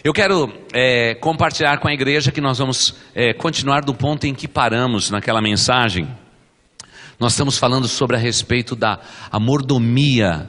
Eu quero compartilhar com a igreja que nós vamos continuar do ponto em que paramos naquela mensagem. Nós estamos falando sobre a respeito da mordomia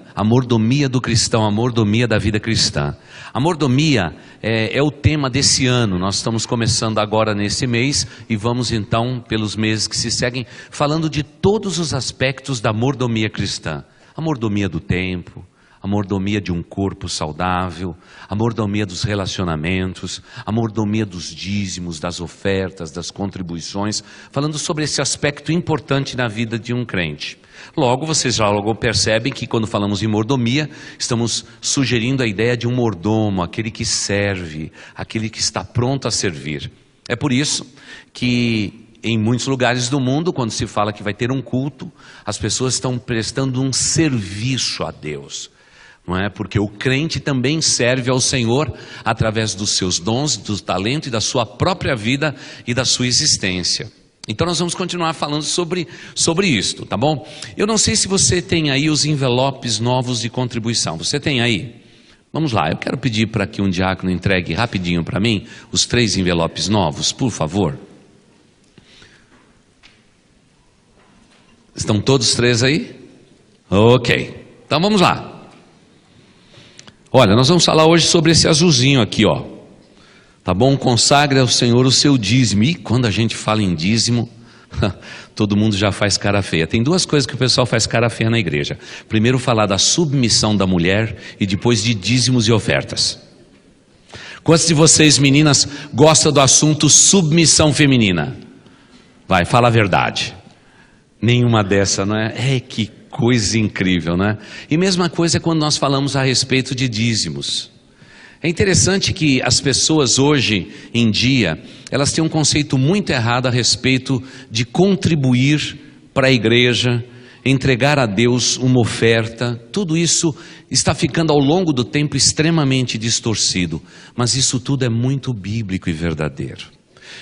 do cristão, a mordomia da vida cristã. A mordomia é o tema desse ano. Nós estamos começando agora nesse mês e vamos então, pelos meses que se seguem, falando de todos os aspectos da mordomia cristã. A mordomia do tempo, a mordomia de um corpo saudável, a mordomia dos relacionamentos, a mordomia dos dízimos, das ofertas, das contribuições, falando sobre esse aspecto importante na vida de um crente. Logo, vocês já percebem que quando falamos em mordomia, estamos sugerindo a ideia de um mordomo, aquele que serve, aquele que está pronto a servir. É por isso que em muitos lugares do mundo, quando se fala que vai ter um culto, as pessoas estão prestando um serviço a Deus. Não é? Porque o crente também serve ao Senhor através dos seus dons, do talento e da sua própria vida e da sua existência. Então nós vamos continuar falando sobre isto, tá bom? Eu não sei se você tem aí os envelopes novos de contribuição. Você tem aí? Vamos lá, eu quero pedir para que um diácono entregue rapidinho para mim os 3 envelopes novos, por favor. Estão todos 3 aí? Ok, então vamos lá. Olha, nós vamos falar hoje sobre esse azulzinho aqui, ó. Tá bom? Consagre ao Senhor o seu dízimo. E quando a gente fala em dízimo, todo mundo já faz cara feia. Tem 2 coisas que o pessoal faz cara feia na igreja. Primeiro falar da submissão da mulher e depois de dízimos e ofertas. Quantos de vocês, meninas, gostam do assunto submissão feminina? Vai, fala a verdade. Nenhuma dessa, não é? Que coisa incrível, né? E mesma coisa quando nós falamos a respeito de dízimos. É interessante que as pessoas hoje em dia, elas têm um conceito muito errado a respeito de contribuir para a igreja, entregar a Deus uma oferta. Tudo isso está ficando ao longo do tempo extremamente distorcido, mas isso tudo é muito bíblico e verdadeiro.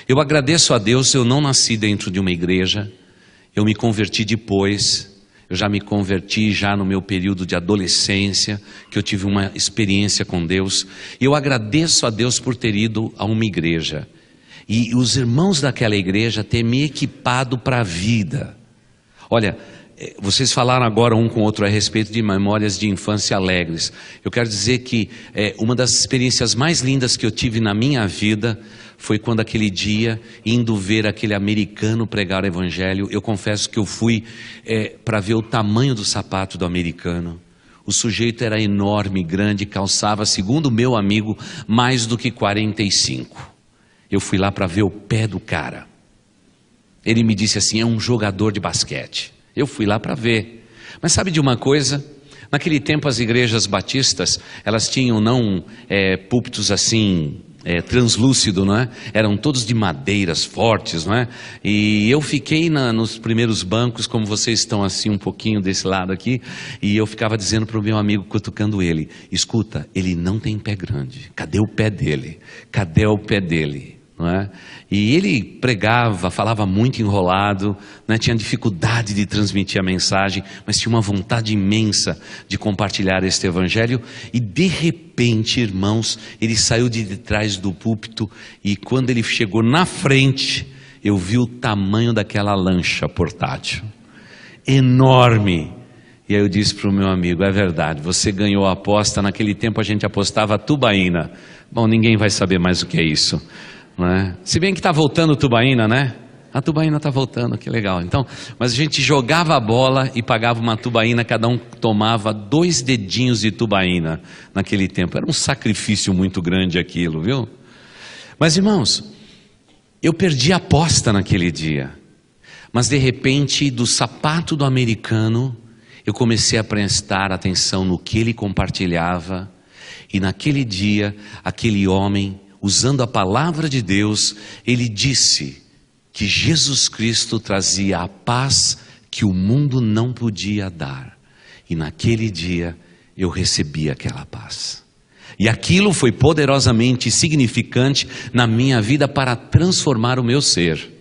Eu agradeço a Deus, eu não nasci dentro de uma igreja, eu me converti depois. Eu já me converti já no meu período de adolescência, que eu tive uma experiência com Deus. E eu agradeço a Deus por ter ido a uma igreja. E os irmãos daquela igreja ter me equipado para a vida. Olha, vocês falaram agora um com o outro a respeito de memórias de infância alegres. Eu quero dizer que uma das experiências mais lindas que eu tive na minha vida foi quando aquele dia, indo ver aquele americano pregar o evangelho, eu confesso que eu fui para ver o tamanho do sapato do americano. O sujeito era enorme, grande, calçava, segundo o meu amigo, mais do que 45. Eu fui lá para ver o pé do cara. Ele me disse assim, é um jogador de basquete. Eu fui lá para ver. Mas sabe de uma coisa? Naquele tempo as igrejas batistas, elas tinham não púlpitos assim, translúcido, não é? Eram todos de madeiras fortes, não é? E eu fiquei nos primeiros bancos, como vocês estão assim um pouquinho desse lado aqui, e eu ficava dizendo para o meu amigo, cutucando ele, escuta, ele não tem pé grande, cadê o pé dele? Cadê o pé dele? Não é? E ele pregava, falava muito enrolado, né? Tinha dificuldade de transmitir a mensagem, mas tinha uma vontade imensa de compartilhar este evangelho. E de repente, irmãos, ele saiu de trás do púlpito e quando ele chegou na frente, eu vi o tamanho daquela lancha portátil, enorme. E aí eu disse para o meu amigo, é verdade, você ganhou a aposta. Naquele tempo a gente apostava a tubaína. Bom, ninguém vai saber mais o que é isso. Não é? Se bem que está voltando tubaína, né? A tubaína está voltando, que legal. Então, mas a gente jogava a bola e pagava uma tubaína, cada um tomava 2 dedinhos de tubaína naquele tempo. Era um sacrifício muito grande aquilo, viu? Mas irmãos, eu perdi a aposta naquele dia. Mas de repente, do sapato do americano, eu comecei a prestar atenção no que ele compartilhava. E naquele dia, aquele homem, usando a palavra de Deus, ele disse que Jesus Cristo trazia a paz que o mundo não podia dar. E naquele dia eu recebi aquela paz. E aquilo foi poderosamente significante na minha vida para transformar o meu ser.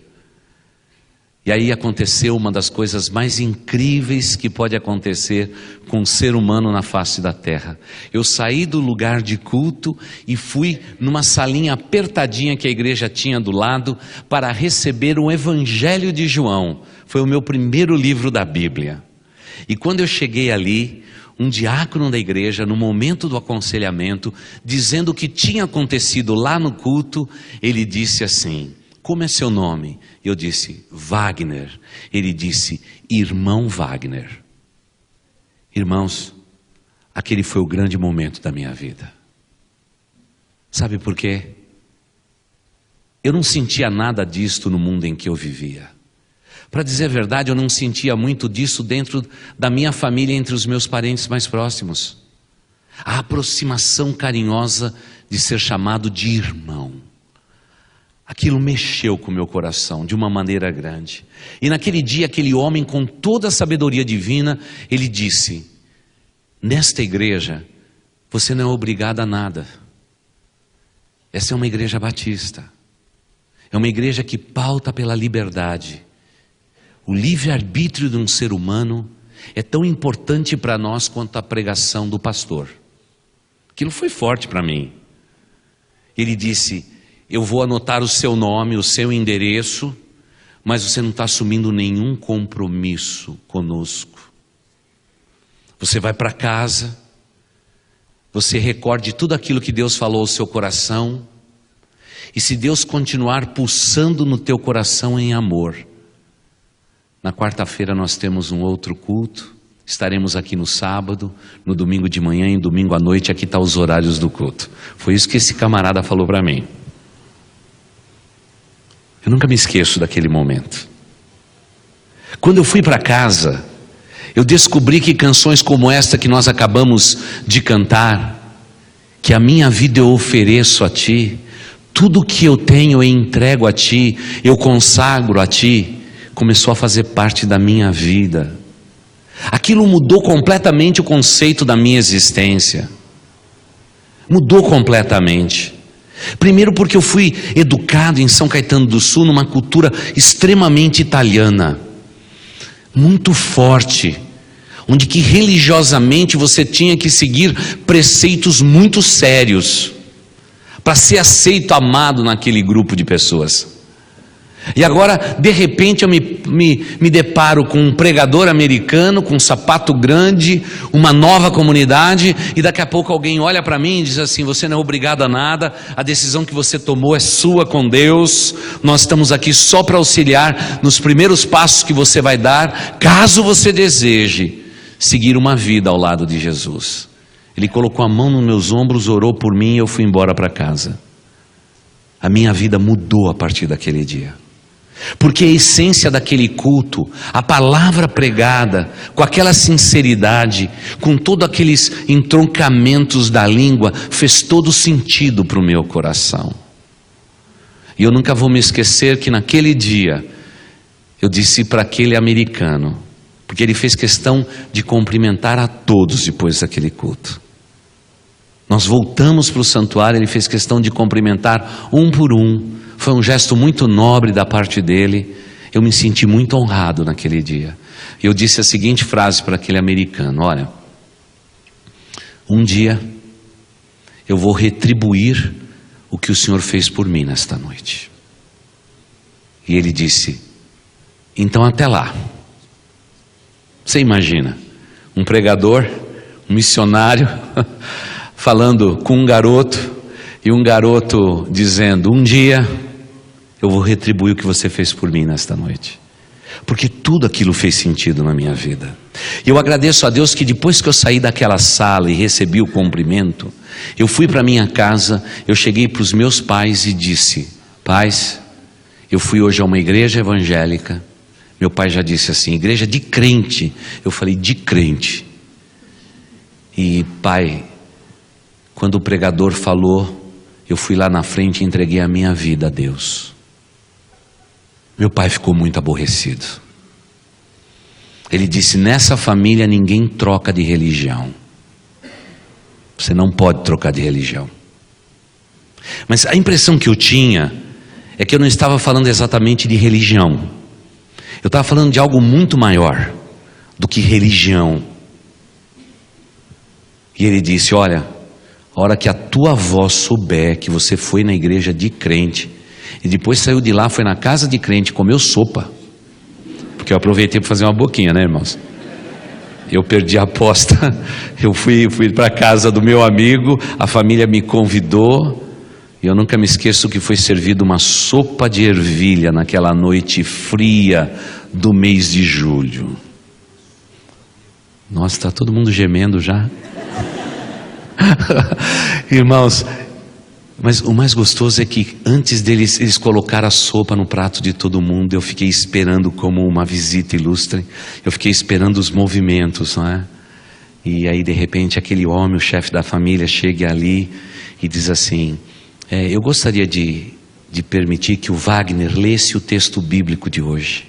E aí aconteceu uma das coisas mais incríveis que pode acontecer com um ser humano na face da terra. Eu saí do lugar de culto e fui numa salinha apertadinha que a igreja tinha do lado para receber o Evangelho de João. Foi o meu primeiro livro da Bíblia. E quando eu cheguei ali, um diácono da igreja, no momento do aconselhamento, dizendo o que tinha acontecido lá no culto, ele disse assim: como é seu nome? Eu disse: Wagner. Ele disse: irmão Wagner. Irmãos, aquele foi o grande momento da minha vida. Sabe por quê? Eu não sentia nada disto no mundo em que eu vivia. Para dizer a verdade, eu não sentia muito disso dentro da minha família, entre os meus parentes mais próximos. A aproximação carinhosa de ser chamado de irmão. Aquilo mexeu com o meu coração de uma maneira grande. E naquele dia, aquele homem com toda a sabedoria divina, ele disse: nesta igreja, você não é obrigado a nada. Essa é uma igreja batista. É uma igreja que pauta pela liberdade. O livre-arbítrio de um ser humano é tão importante para nós quanto a pregação do pastor. Aquilo foi forte para mim. Ele disse: eu vou anotar o seu nome, o seu endereço, mas você não está assumindo nenhum compromisso conosco. Você vai para casa, você recorde tudo aquilo que Deus falou ao seu coração, e se Deus continuar pulsando no teu coração em amor, na quarta-feira nós temos um outro culto, estaremos aqui no sábado, no domingo de manhã e domingo à noite, aqui estão os horários do culto. Foi isso que esse camarada falou para mim. Eu nunca me esqueço daquele momento. Quando eu fui para casa, eu descobri que canções como esta que nós acabamos de cantar, que a minha vida eu ofereço a Ti, tudo que eu tenho eu entrego a Ti, eu consagro a Ti, começou a fazer parte da minha vida. Aquilo mudou completamente o conceito da minha existência. Mudou completamente. Primeiro porque eu fui educado em São Caetano do Sul numa cultura extremamente italiana, muito forte, onde que religiosamente você tinha que seguir preceitos muito sérios para ser aceito, amado naquele grupo de pessoas. E agora, de repente, eu me deparo com um pregador americano, com um sapato grande, uma nova comunidade, e daqui a pouco alguém olha para mim e diz assim: você não é obrigado a nada, a decisão que você tomou é sua com Deus, nós estamos aqui só para auxiliar nos primeiros passos que você vai dar, caso você deseje seguir uma vida ao lado de Jesus. Ele colocou a mão nos meus ombros, orou por mim e eu fui embora para casa. A minha vida mudou a partir daquele dia. Porque a essência daquele culto, a palavra pregada, com aquela sinceridade, com todos aqueles entroncamentos da língua, fez todo sentido para o meu coração. E eu nunca vou me esquecer que naquele dia, eu disse para aquele americano, porque ele fez questão de cumprimentar a todos depois daquele culto. Nós voltamos para o santuário, ele fez questão de cumprimentar um por um. Foi um gesto muito nobre da parte dele. Eu me senti muito honrado naquele dia. Eu disse a seguinte frase para aquele americano: olha, um dia eu vou retribuir o que o Senhor fez por mim nesta noite. E ele disse: então até lá. Você imagina, um pregador, um missionário, falando com um garoto, e um garoto dizendo: um dia eu vou retribuir o que você fez por mim nesta noite. Porque tudo aquilo fez sentido na minha vida. E eu agradeço a Deus que depois que eu saí daquela sala e recebi o cumprimento, eu fui para minha casa, eu cheguei para os meus pais e disse: pais, eu fui hoje a uma igreja evangélica. Meu pai já disse assim: igreja de crente. Eu falei: de crente. E pai, quando o pregador falou, eu fui lá na frente e entreguei a minha vida a Deus. Meu pai ficou muito aborrecido. Ele disse: nessa família ninguém troca de religião. Você não pode trocar de religião. Mas a impressão que eu tinha é que eu não estava falando exatamente de religião. Eu estava falando de algo muito maior do que religião. E ele disse: olha, a hora que a tua avó souber que você foi na igreja de crente, e depois saiu de lá, foi na casa de crente, comeu sopa, porque eu aproveitei para fazer uma boquinha, né, irmãos? Eu perdi a aposta, eu fui para a casa do meu amigo, a família me convidou, e eu nunca me esqueço que foi servido uma sopa de ervilha naquela noite fria do mês de julho. Nossa, está todo mundo gemendo já. Irmãos, mas o mais gostoso é que antes eles colocaram a sopa no prato de todo mundo, eu fiquei esperando como uma visita ilustre, eu fiquei esperando os movimentos, não é? E aí de repente aquele homem, o chefe da família, chega ali e diz assim: eu gostaria de permitir que o Wagner lesse o texto bíblico de hoje,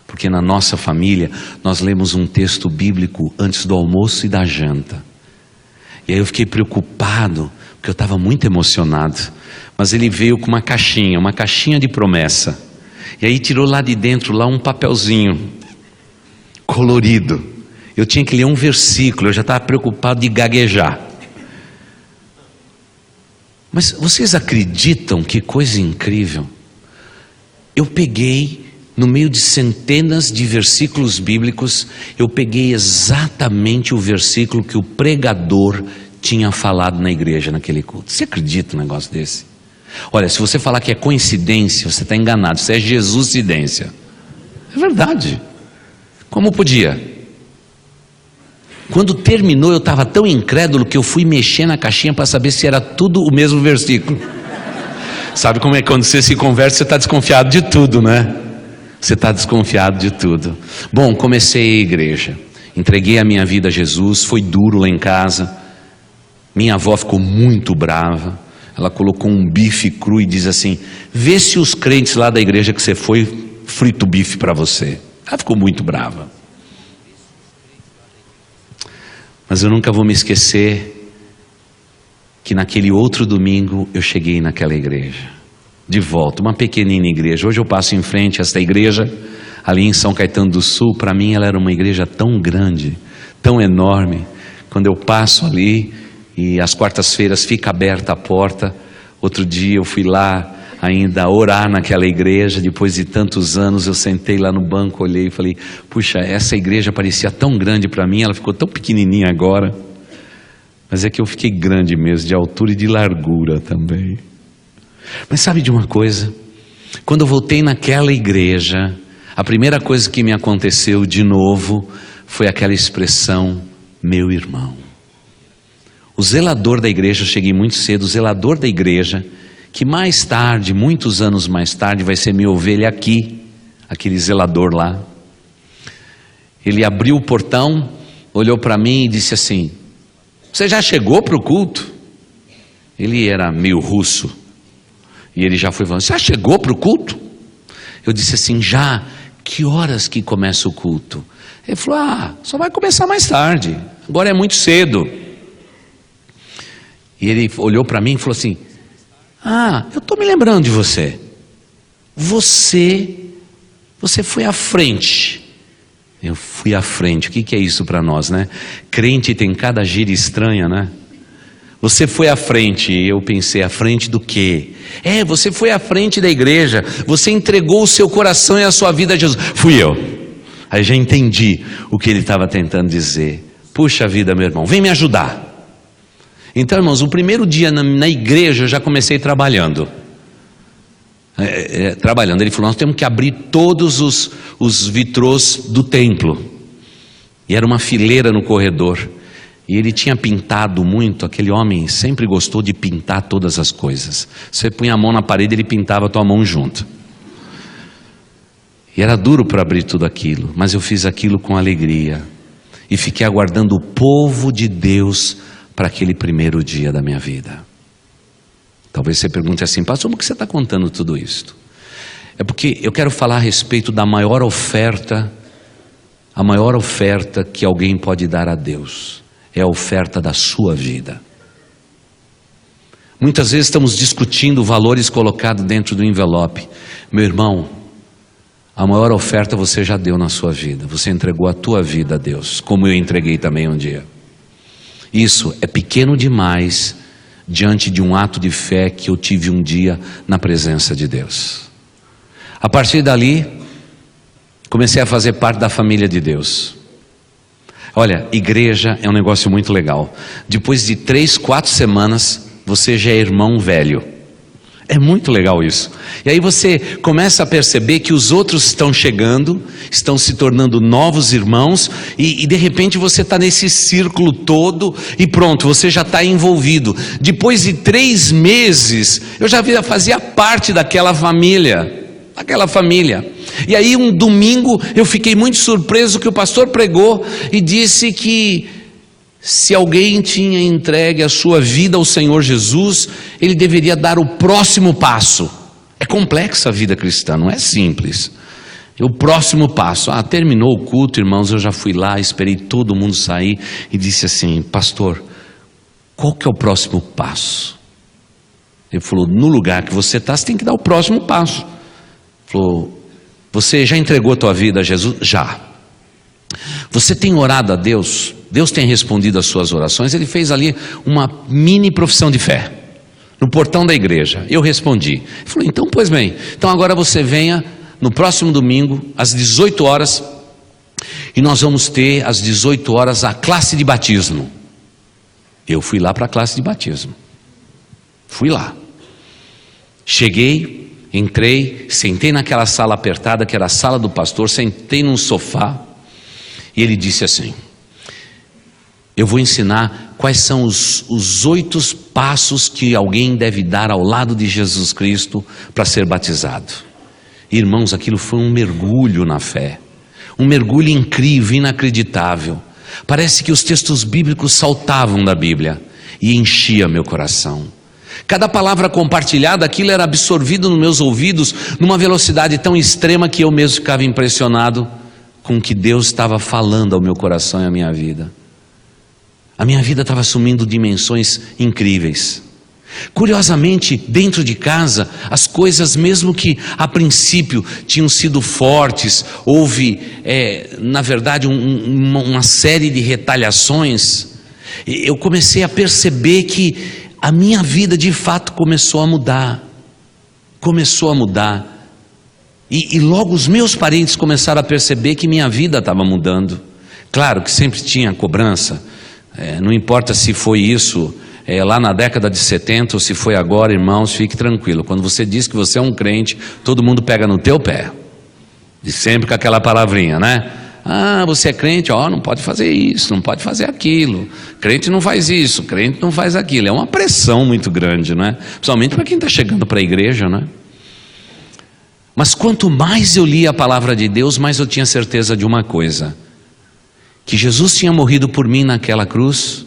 porque na nossa família nós lemos um texto bíblico antes do almoço e da janta. E aí eu fiquei preocupado, porque eu estava muito emocionado, mas ele veio com uma caixinha de promessa, e aí tirou lá de dentro lá um papelzinho colorido. Eu tinha que ler um versículo, eu já estava preocupado de gaguejar. Mas vocês acreditam que coisa incrível? Eu peguei, no meio de centenas de versículos bíblicos, eu peguei exatamente o versículo que o pregador tinha falado na igreja naquele culto. Você acredita num negócio desse? Olha, se você falar que é coincidência, você está enganado, isso é Jesuscidência. É verdade. Como podia? Quando terminou, eu estava tão incrédulo que eu fui mexer na caixinha para saber se era tudo o mesmo versículo. Sabe como é quando você se converte, você está desconfiado de tudo, né? Você está desconfiado de tudo. Bom, comecei a igreja, entreguei a minha vida a Jesus, foi duro lá em casa. Minha avó ficou muito brava, ela colocou um bife cru e diz assim: vê se os crentes lá da igreja que você foi, frita o bife para você. Ela ficou muito brava. Mas eu nunca vou me esquecer que naquele outro domingo eu cheguei naquela igreja. De volta, uma pequenina igreja. Hoje eu passo em frente a esta igreja, ali em São Caetano do Sul. Para mim ela era uma igreja tão grande, tão enorme. Quando eu passo ali, e às quartas-feiras fica aberta a porta. Outro dia eu fui lá ainda orar naquela igreja, depois de tantos anos eu sentei lá no banco, olhei e falei: puxa, essa igreja parecia tão grande para mim, ela ficou tão pequenininha agora. Mas é que eu fiquei grande mesmo, de altura e de largura também. Mas sabe de uma coisa? Quando eu voltei naquela igreja, a primeira coisa que me aconteceu de novo foi aquela expressão: meu irmão. O zelador da igreja, eu cheguei muito cedo, o zelador da igreja, que mais tarde, muitos anos mais tarde, vai ser minha ovelha aqui, aquele zelador lá. Ele abriu o portão, olhou para mim e disse assim: você já chegou para o culto? Ele era meio russo. E ele já foi falando: já chegou para o culto? Eu disse assim: já. Que horas que começa o culto? Ele falou: só vai começar mais tarde, agora é muito cedo. E ele olhou para mim e falou assim: eu estou me lembrando de você. Você foi à frente. Eu fui à frente. O que é isso para nós, né? Crente tem cada gíria estranha, né? Você foi à frente. E eu pensei: à frente do quê? Você foi à frente da igreja, você entregou o seu coração e a sua vida a Jesus. Fui eu. Aí já entendi o que ele estava tentando dizer. Puxa vida, meu irmão, vem me ajudar. Então, irmãos, o primeiro dia na igreja eu já comecei trabalhando. Ele falou: nós temos que abrir todos os vitrôs do templo. E era uma fileira no corredor. E ele tinha pintado muito, aquele homem sempre gostou de pintar todas as coisas. Você punha a mão na parede, ele pintava a tua mão junto. E era duro para abrir tudo aquilo, mas eu fiz aquilo com alegria. E fiquei aguardando o povo de Deus para aquele primeiro dia da minha vida. Talvez você pergunte assim: pastor, por que você está contando tudo isso? É porque eu quero falar a respeito da maior oferta, a maior oferta que alguém pode dar a Deus. É a oferta da sua vida. Muitas vezes estamos discutindo valores colocados dentro do envelope. Meu irmão, a maior oferta você já deu na sua vida. Você entregou a tua vida a Deus, como eu entreguei também um dia. Isso é pequeno demais diante de um ato de fé que eu tive um dia na presença de Deus. A partir dali, comecei a fazer parte da família de Deus. Olha, igreja é um negócio muito legal. Depois de 3, 4 semanas, você já é irmão velho. É muito legal isso. E aí você começa a perceber que os outros estão chegando, estão se tornando novos irmãos, e de repente você está nesse círculo todo e pronto, você já está envolvido. Depois de 3 meses, eu já fazia parte daquela família. E aí um domingo eu fiquei muito surpreso que o pastor pregou e disse que se alguém tinha entregue a sua vida ao Senhor Jesus, ele deveria dar o próximo passo. É complexa a vida cristã, não é simples. O próximo passo, terminou o culto, irmãos, eu já fui lá, esperei todo mundo sair e disse assim: pastor, qual que é o próximo passo? Ele falou: no lugar que você está, você tem que dar o próximo passo. Ele falou: você já entregou a tua vida a Jesus? Já. Você tem orado a Deus? Deus tem respondido às suas orações? Ele fez ali uma mini profissão de fé no portão da igreja. Eu respondi. Ele falou: então, pois bem, então agora você venha no próximo domingo às 18 horas e nós vamos ter às 18 horas a classe de batismo. Eu fui lá para a classe de batismo. Fui lá. Cheguei, entrei, sentei naquela sala apertada que era a sala do pastor, sentei num sofá e ele disse assim: eu vou ensinar quais são os 8 passos que alguém deve dar ao lado de Jesus Cristo para ser batizado. Irmãos, aquilo foi um mergulho na fé, um mergulho incrível, inacreditável. Parece que os textos bíblicos saltavam da Bíblia e enchia meu coração. Cada palavra compartilhada, aquilo era absorvido nos meus ouvidos numa velocidade tão extrema que eu mesmo ficava impressionado com o que Deus estava falando ao meu coração e à minha vida. A minha vida estava assumindo dimensões incríveis. Curiosamente, dentro de casa, as coisas, mesmo que a princípio tinham sido fortes, houve, na verdade, uma série de retaliações, eu comecei a perceber que a minha vida de fato começou a mudar. E logo os meus parentes começaram a perceber que minha vida estava mudando. Claro que sempre tinha cobrança. Não importa se foi isso lá na década de 70 ou se foi agora, irmãos, fique tranquilo. Quando você diz que você é um crente, todo mundo pega no teu pé. E sempre com aquela palavrinha, né? Você é crente, não pode fazer isso, não pode fazer aquilo. Crente não faz isso, crente não faz aquilo. É uma pressão muito grande, né? Principalmente para quem está chegando para a igreja, né? Mas quanto mais eu lia a palavra de Deus, mais eu tinha certeza de uma coisa: que Jesus tinha morrido por mim naquela cruz,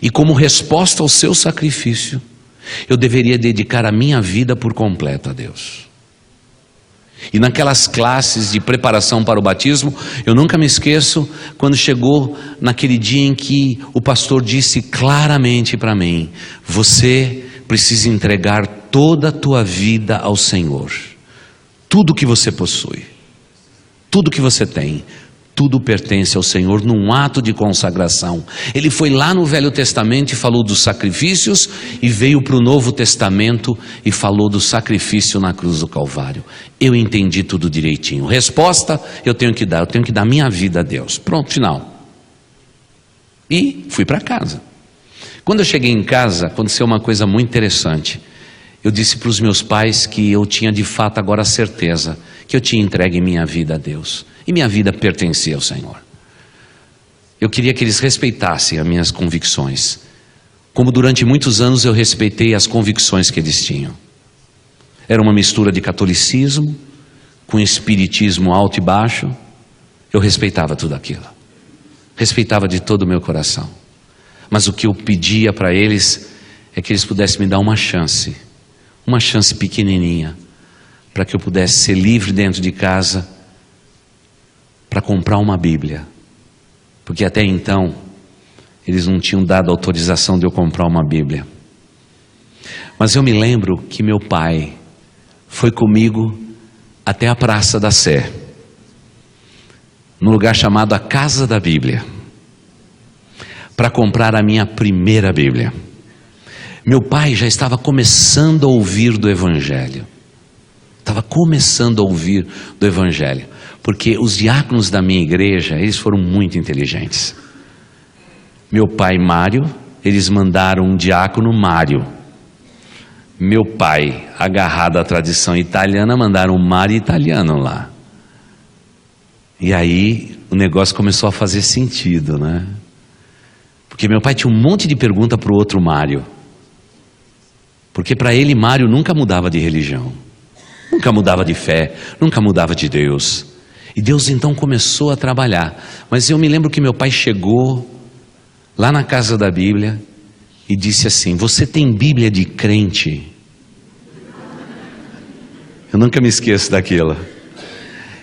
e como resposta ao seu sacrifício, eu deveria dedicar a minha vida por completo a Deus. E naquelas classes de preparação para o batismo, eu nunca me esqueço quando chegou naquele dia em que o pastor disse claramente para mim: você precisa entregar toda a tua vida ao Senhor. Tudo que você possui, tudo que você tem, tudo pertence ao Senhor num ato de consagração. Ele foi lá no Velho Testamento e falou dos sacrifícios, e veio para o Novo Testamento e falou do sacrifício na cruz do Calvário. Eu entendi tudo direitinho. Resposta eu tenho que dar minha vida a Deus. Pronto, final. E fui para casa. Quando eu cheguei em casa, aconteceu uma coisa muito interessante. Eu disse para os meus pais que eu tinha de fato agora a certeza que eu tinha entregue minha vida a Deus. E minha vida pertencia ao Senhor. Eu queria que eles respeitassem as minhas convicções, como durante muitos anos eu respeitei as convicções que eles tinham. Era uma mistura de catolicismo com espiritismo alto e baixo. Eu respeitava tudo aquilo. Respeitava de todo o meu coração. Mas o que eu pedia para eles é que eles pudessem me dar uma chance pequenininha, para que eu pudesse ser livre dentro de casa, para comprar uma Bíblia, porque até então eles não tinham dado autorização de eu comprar uma Bíblia. Mas eu me lembro que meu pai foi comigo até a Praça da Sé. num lugar chamado a Casa da Bíblia, para comprar a minha primeira Bíblia. Meu pai já estava começando a ouvir do Evangelho. Estava começando a ouvir do Evangelho. Porque os diáconos da minha igreja, eles foram muito inteligentes. Meu pai, Mário, eles mandaram um diácono, Mário. Meu pai, agarrado à tradição italiana, mandaram um Mário italiano lá. E aí o negócio começou a fazer sentido, né? Porque meu pai tinha um monte de pergunta para o outro Mário. Porque para ele, Mário nunca mudava de religião, nunca mudava de fé, nunca mudava de Deus. E Deus então começou a trabalhar. Mas eu me lembro que meu pai chegou lá na Casa da Bíblia e disse assim: você tem Bíblia de crente? Eu nunca me esqueço daquilo.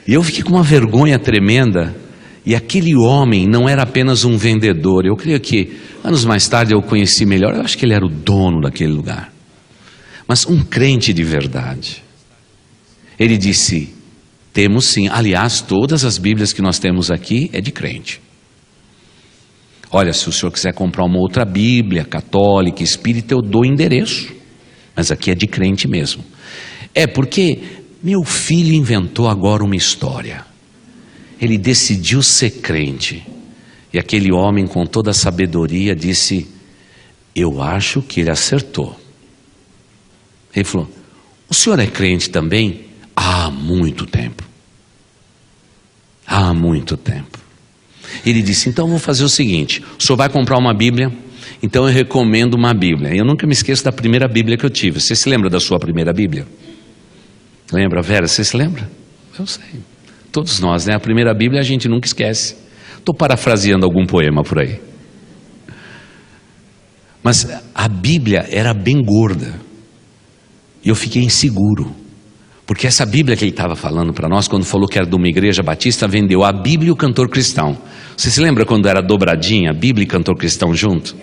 E eu fiquei com uma vergonha tremenda. E aquele homem não era apenas um vendedor. Eu creio que anos mais tarde eu o conheci melhor. Eu acho que ele era o dono daquele lugar. Mas um crente de verdade. Ele disse: temos sim. Aliás, todas as Bíblias que nós temos aqui é de crente. Olha, se o senhor quiser comprar uma outra Bíblia, católica, espírita, eu dou o endereço. Mas aqui é de crente mesmo. É porque meu filho inventou agora uma história. Ele decidiu ser crente. E aquele homem, com toda a sabedoria, disse: eu acho que ele acertou. Ele falou: o senhor é crente também? Há muito tempo. Há muito tempo. Ele disse: então eu vou fazer o seguinte, o senhor vai comprar uma Bíblia, então eu recomendo uma Bíblia. Eu nunca me esqueço da primeira Bíblia que eu tive. Você se lembra da sua primeira Bíblia? Lembra, Vera? Você se lembra? Eu sei. Todos nós, né? A primeira Bíblia a gente nunca esquece. Estou parafraseando algum poema por aí. Mas a Bíblia era bem gorda. E eu fiquei inseguro. Porque essa Bíblia que ele estava falando para nós, quando falou que era de uma igreja batista, vendeu a Bíblia e o Cantor Cristão. Você se lembra quando era dobradinha, Bíblia e Cantor Cristão junto?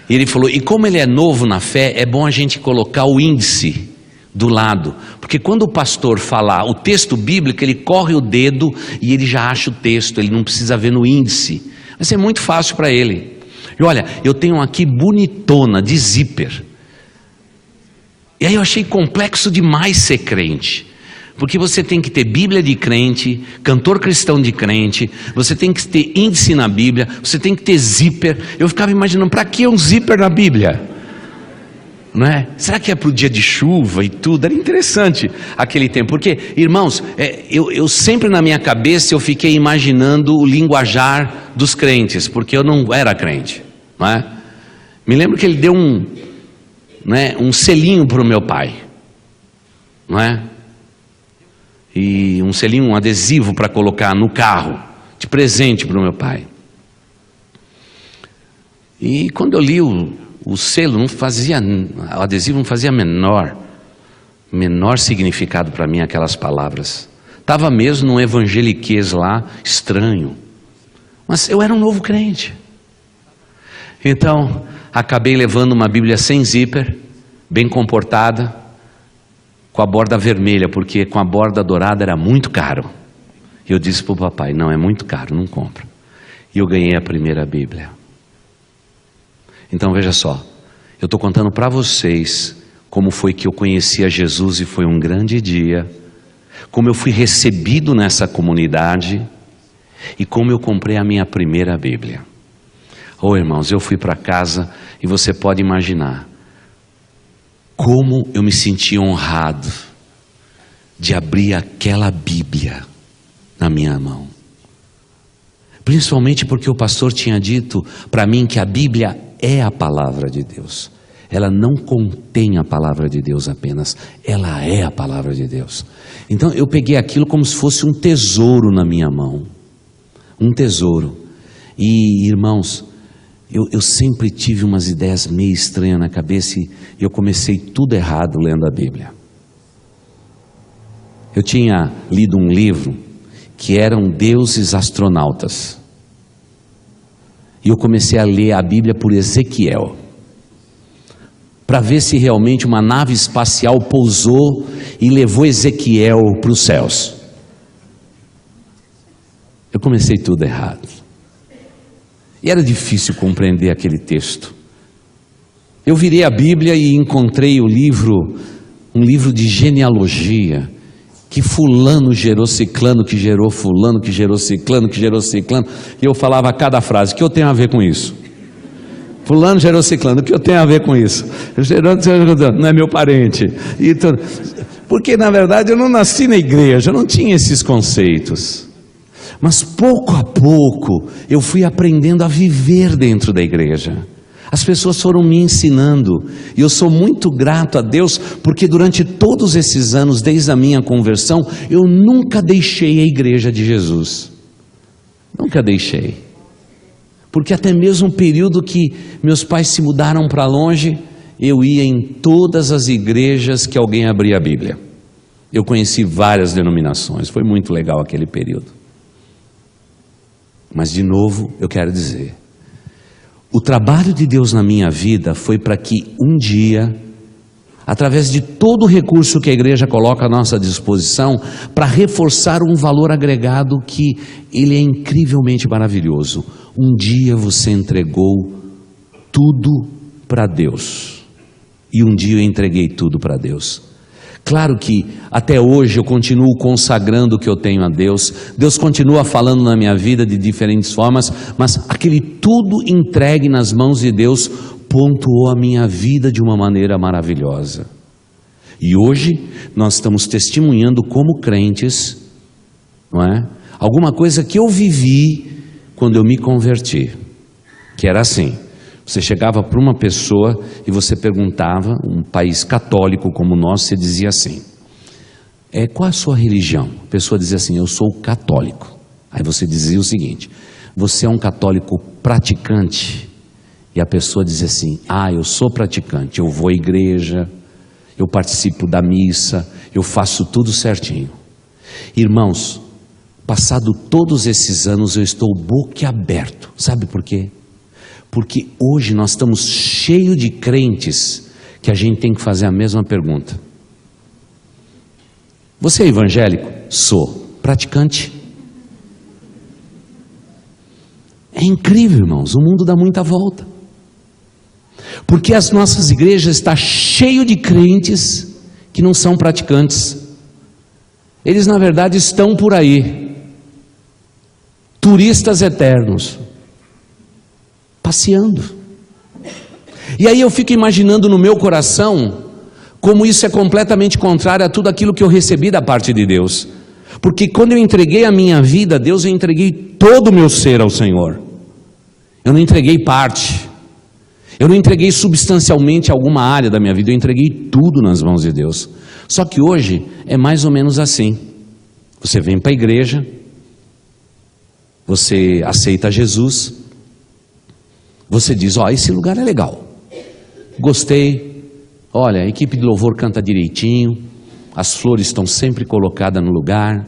E ele falou: e como ele é novo na fé, é bom a gente colocar o índice do lado, porque quando o pastor falar o texto bíblico, ele corre o dedo e ele já acha o texto, ele não precisa ver no índice. Vai ser muito fácil para ele. E olha, eu tenho aqui bonitona, de zíper. E aí eu achei complexo demais ser crente, porque você tem que ter Bíblia de crente, Cantor Cristão de crente, você tem que ter índice na Bíblia, você tem que ter zíper. Eu ficava imaginando, para que um zíper na Bíblia? Não é? Será que é para o dia de chuva e tudo? Era interessante aquele tempo, porque, irmãos, eu sempre na minha cabeça eu fiquei imaginando o linguajar dos crentes, porque eu não era crente, não é? Me lembro que ele deu um selinho para o meu pai, não é? E um selinho, um adesivo para colocar no carro, de presente para o meu pai. E quando eu li o selo, o adesivo não fazia menor significado para mim aquelas palavras. Estava mesmo num evangeliquez lá, estranho. Mas eu era um novo crente. Então, acabei levando uma Bíblia sem zíper, bem comportada, com a borda vermelha, porque com a borda dourada era muito caro. E eu disse para o papai: não, é muito caro, não compra. E eu ganhei a primeira Bíblia. Então veja só, eu estou contando para vocês como foi que eu conheci a Jesus e foi um grande dia, como eu fui recebido nessa comunidade e como eu comprei a minha primeira Bíblia. Oh, irmãos, eu fui para casa e você pode imaginar como eu me senti honrado de abrir aquela Bíblia na minha mão. Principalmente porque o pastor tinha dito para mim que a Bíblia é a palavra de Deus. Ela não contém a palavra de Deus apenas, ela é a palavra de Deus. Então eu peguei aquilo como se fosse um tesouro na minha mão. Um tesouro. E, irmãos, eu sempre tive umas ideias meio estranhas na cabeça e eu comecei tudo errado lendo a Bíblia. Eu tinha lido um livro que eram deuses astronautas. E eu comecei a ler a Bíblia por Ezequiel, para ver se realmente uma nave espacial pousou e levou Ezequiel para os céus. eu comecei tudo errado. E era difícil compreender aquele texto. Eu virei a Bíblia e encontrei um livro de genealogia, que fulano gerou ciclano, que gerou fulano, que gerou ciclano, que gerou ciclano. E eu falava cada frase, o que eu tenho a ver com isso? Fulano gerou ciclano, o que eu tenho a ver com isso? Não é meu parente. Porque na verdade eu não nasci na igreja, eu não tinha esses conceitos. Mas pouco a pouco eu fui aprendendo a viver dentro da igreja. As pessoas foram me ensinando, e eu sou muito grato a Deus, porque durante todos esses anos, desde a minha conversão, eu nunca deixei a igreja de Jesus. Nunca deixei. Porque até mesmo o período que meus pais se mudaram para longe, eu ia em todas as igrejas que alguém abria a Bíblia. Eu conheci várias denominações, foi muito legal aquele período. Mas de novo, eu quero dizer, o trabalho de Deus na minha vida foi para que um dia, através de todo o recurso que a igreja coloca à nossa disposição, para reforçar um valor agregado que ele é incrivelmente maravilhoso. Um dia você entregou tudo para Deus. E um dia eu entreguei tudo para Deus. Claro que até hoje eu continuo consagrando o que eu tenho a Deus. Deus continua falando na minha vida de diferentes formas, mas aquele tudo entregue nas mãos de Deus pontuou a minha vida de uma maneira maravilhosa. E hoje nós estamos testemunhando como crentes, não é? Alguma coisa que eu vivi quando eu me converti, que era assim. Você chegava para uma pessoa e você perguntava, um país católico como o nosso, você dizia assim, qual a sua religião? A pessoa dizia assim, eu sou católico. Aí você dizia o seguinte, você é um católico praticante? E a pessoa dizia assim, eu sou praticante, eu vou à igreja, eu participo da missa, eu faço tudo certinho. Irmãos, passado todos esses anos eu estou boquiaberto. Sabe por quê? Porque hoje nós estamos cheios de crentes que a gente tem que fazer a mesma pergunta. Você é evangélico? Sou. Praticante? É incrível, irmãos, o mundo dá muita volta. Porque as nossas igrejas estão cheias de crentes que não são praticantes. Eles na verdade estão por aí, turistas eternos, passeando. E aí eu fico imaginando no meu coração como isso é completamente contrário a tudo aquilo que eu recebi da parte de Deus. Porque quando eu entreguei a minha vida a Deus, eu entreguei todo o meu ser ao Senhor. Eu não entreguei parte. Eu não entreguei substancialmente alguma área da minha vida, eu entreguei tudo nas mãos de Deus. Só que hoje é mais ou menos assim. Você vem para a igreja, você aceita Jesus, você diz, esse lugar é legal, gostei, olha, a equipe de louvor canta direitinho, as flores estão sempre colocadas no lugar,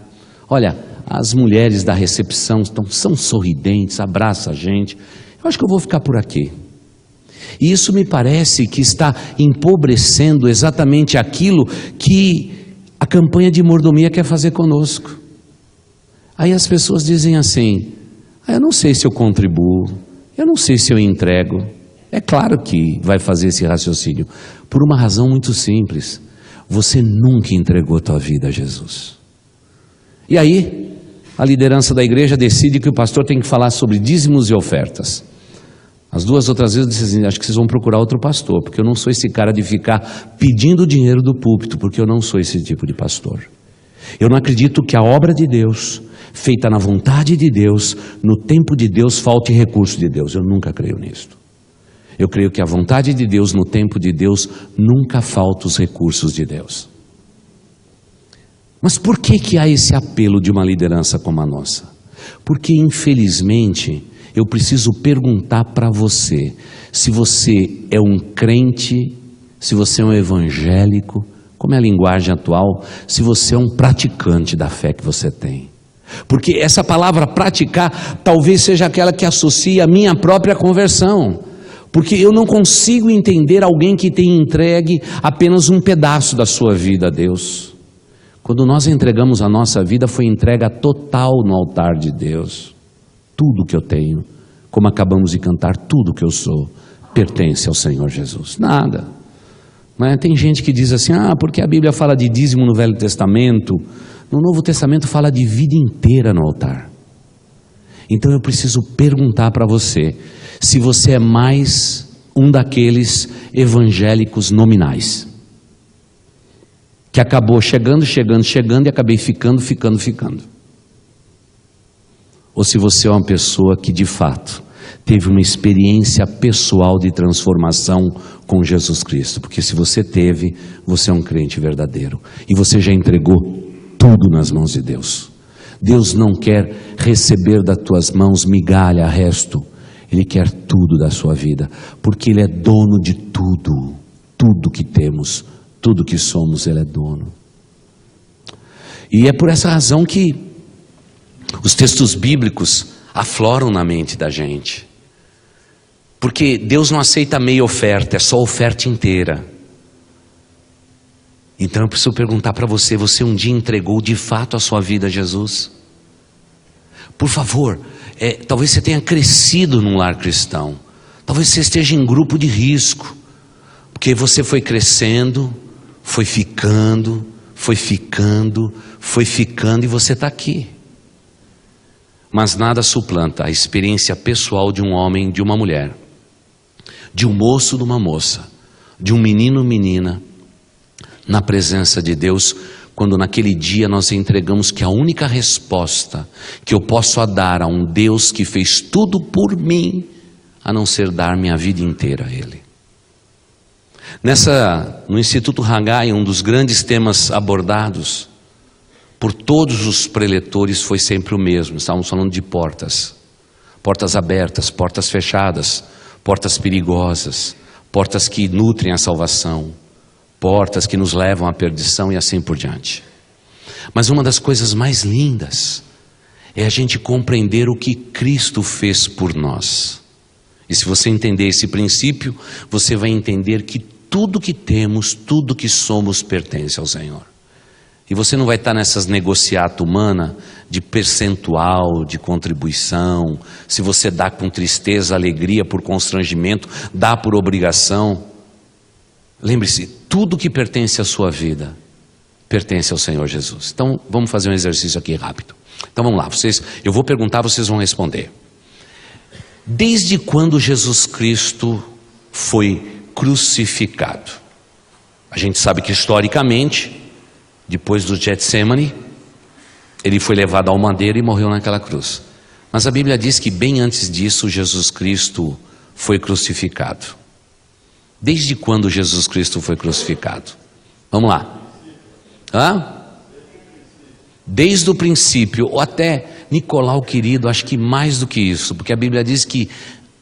olha, as mulheres da recepção são sorridentes, abraçam a gente, eu acho que eu vou ficar por aqui. E isso me parece que está empobrecendo exatamente aquilo que a campanha de mordomia quer fazer conosco. Aí as pessoas dizem assim, eu não sei se eu contribuo, eu não sei se eu entrego. É claro que vai fazer esse raciocínio, por uma razão muito simples, você nunca entregou a tua vida a Jesus. E aí, a liderança da igreja decide que o pastor tem que falar sobre dízimos e ofertas. As duas outras vezes eu disse assim, acho que vocês vão procurar outro pastor, porque eu não sou esse cara de ficar pedindo dinheiro do púlpito, porque eu não sou esse tipo de pastor. Eu não acredito que a obra de Deus, feita na vontade de Deus, no tempo de Deus, falte recurso de Deus. Eu nunca creio nisto. Eu creio que a vontade de Deus, no tempo de Deus, nunca falta os recursos de Deus. Mas por que há esse apelo de uma liderança como a nossa? Porque, infelizmente, eu preciso perguntar para você, se você é um crente, se você é um evangélico, como é a linguagem atual, se você é um praticante da fé que você tem. Porque essa palavra praticar talvez seja aquela que associa a minha própria conversão. Porque eu não consigo entender alguém que tem entregue apenas um pedaço da sua vida a Deus. Quando nós entregamos a nossa vida, foi entrega total no altar de Deus. Tudo que eu tenho, como acabamos de cantar, tudo que eu sou, pertence ao Senhor Jesus. Nada. Mas tem gente que diz assim, porque a Bíblia fala de dízimo no Velho Testamento, no Novo Testamento fala de vida inteira no altar. Então eu preciso perguntar para você, se você é mais um daqueles evangélicos nominais, que acabou chegando e acabei ficando. Ou se você é uma pessoa que de fato teve uma experiência pessoal de transformação com Jesus Cristo. Porque se você teve, você é um crente verdadeiro. E você já entregou tudo nas mãos de Deus. Deus não quer receber das tuas mãos migalha, resto. Ele quer tudo da sua vida. Porque Ele é dono de tudo. Tudo que temos, tudo que somos, Ele é dono. E é por essa razão que os textos bíblicos afloram na mente da gente. Porque Deus não aceita meia oferta, é só oferta inteira. Então eu preciso perguntar para você, você um dia entregou de fato a sua vida a Jesus? Por favor, talvez você tenha crescido num lar cristão. Talvez você esteja em grupo de risco. Porque você foi crescendo, foi ficando e você está aqui. Mas nada suplanta a experiência pessoal de um homem, de uma mulher, de um moço, de uma moça, de um menino, menina, na presença de Deus, quando naquele dia nós entregamos que a única resposta que eu posso dar a um Deus que fez tudo por mim, a não ser dar minha vida inteira a Ele. No Instituto Haggai, um dos grandes temas abordados por todos os preletores foi sempre o mesmo. Estávamos falando de portas. Portas abertas, portas fechadas, portas perigosas, portas que nutrem a salvação, portas que nos levam à perdição e assim por diante. Mas uma das coisas mais lindas é a gente compreender o que Cristo fez por nós. E se você entender esse princípio, você vai entender que tudo que temos, tudo que somos pertence ao Senhor. E você não vai estar nessas negociatas humanas de percentual, de contribuição, se você dá com tristeza, alegria, por constrangimento, dá por obrigação. Lembre-se, tudo que pertence à sua vida, pertence ao Senhor Jesus. Então, vamos fazer um exercício aqui rápido. Então vamos lá, eu vou perguntar, vocês vão responder. Desde quando Jesus Cristo foi crucificado? A gente sabe que historicamente, depois do Getsemane, ele foi levado ao madeiro e morreu naquela cruz. Mas a Bíblia diz que bem antes disso, Jesus Cristo foi crucificado. Desde quando Jesus Cristo foi crucificado? Vamos lá. Desde o princípio, ou até Nicolau querido, acho que mais do que isso, porque a Bíblia diz que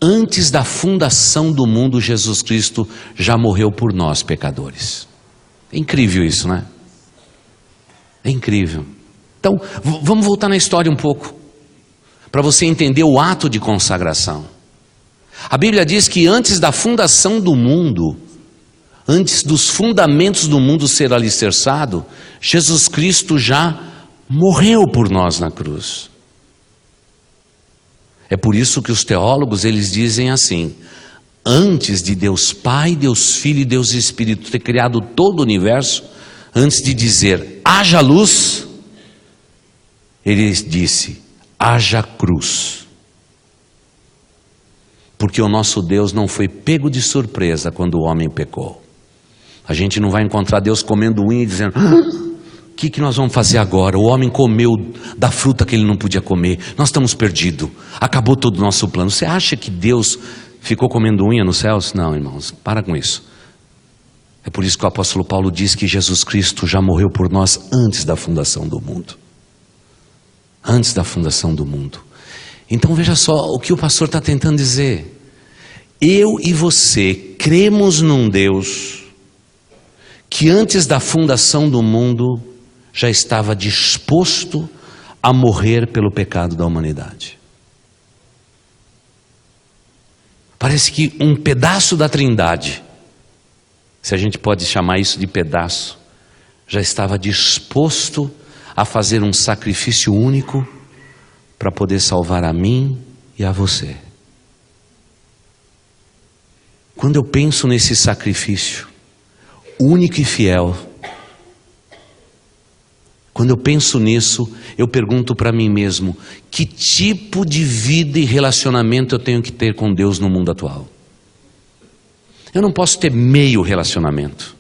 antes da fundação do mundo, Jesus Cristo já morreu por nós, pecadores. É incrível isso, né? É incrível. Então, vamos voltar na história um pouco, para você entender o ato de consagração. A Bíblia diz que antes da fundação do mundo, antes dos fundamentos do mundo ser alicerçado, Jesus Cristo já morreu por nós na cruz. É por isso que os teólogos, eles dizem assim: antes de Deus Pai, Deus Filho e Deus Espírito ter criado todo o universo, antes de dizer haja luz, ele disse haja cruz. Porque o nosso Deus não foi pego de surpresa quando o homem pecou. A gente não vai encontrar Deus comendo unha e dizendo: o que nós vamos fazer agora? O homem comeu da fruta que ele não podia comer, nós estamos perdidos, acabou todo o nosso plano. Você acha que Deus ficou comendo unha nos céus? Não, irmãos, para com isso. É por isso que o apóstolo Paulo diz que Jesus Cristo já morreu por nós antes da fundação do mundo. Antes da fundação do mundo. Então veja só o que o pastor está tentando dizer. Eu e você cremos num Deus que antes da fundação do mundo já estava disposto a morrer pelo pecado da humanidade. Parece que um pedaço da Trindade, se a gente pode chamar isso de pedaço, já estava disposto a fazer um sacrifício único para poder salvar a mim e a você. Quando eu penso nesse sacrifício único e fiel, quando eu penso nisso, eu pergunto para mim mesmo, que tipo de vida e relacionamento eu tenho que ter com Deus no mundo atual? Eu não posso ter meio relacionamento.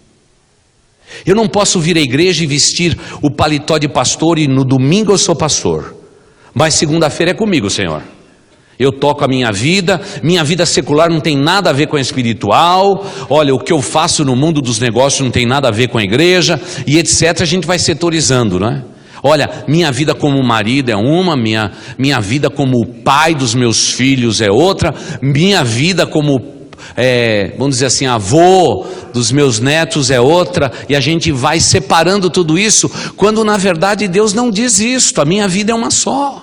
Eu não posso vir à igreja e vestir o paletó de pastor e no domingo eu sou pastor, mas segunda-feira é comigo, Senhor. Eu toco a minha vida secular não tem nada a ver com a espiritual. Olha, o que eu faço no mundo dos negócios não tem nada a ver com a igreja, e etc. A gente vai setorizando, não é? Olha, minha vida como marido é uma, minha vida como pai dos meus filhos é outra, minha vida como, vamos dizer assim, avô dos meus netos é outra, e a gente vai separando tudo isso, quando na verdade Deus não diz isso. A minha vida é uma só.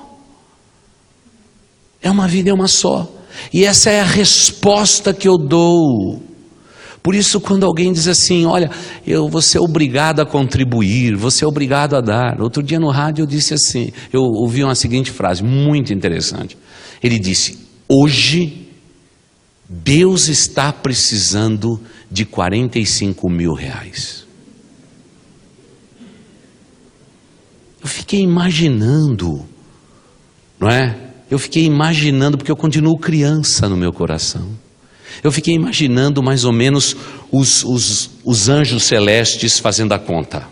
É uma vida, é uma só. E essa é a resposta que eu dou. Por isso, quando alguém diz assim, olha, vou ser obrigado a contribuir, vou ser obrigado a dar. Outro dia no rádio eu disse assim, eu ouvi uma seguinte frase, muito interessante. Ele disse, hoje, Deus está precisando de 45 mil reais. Eu fiquei imaginando, não é? Eu fiquei imaginando, porque eu continuo criança no meu coração. Eu fiquei imaginando mais ou menos os anjos celestes fazendo a conta.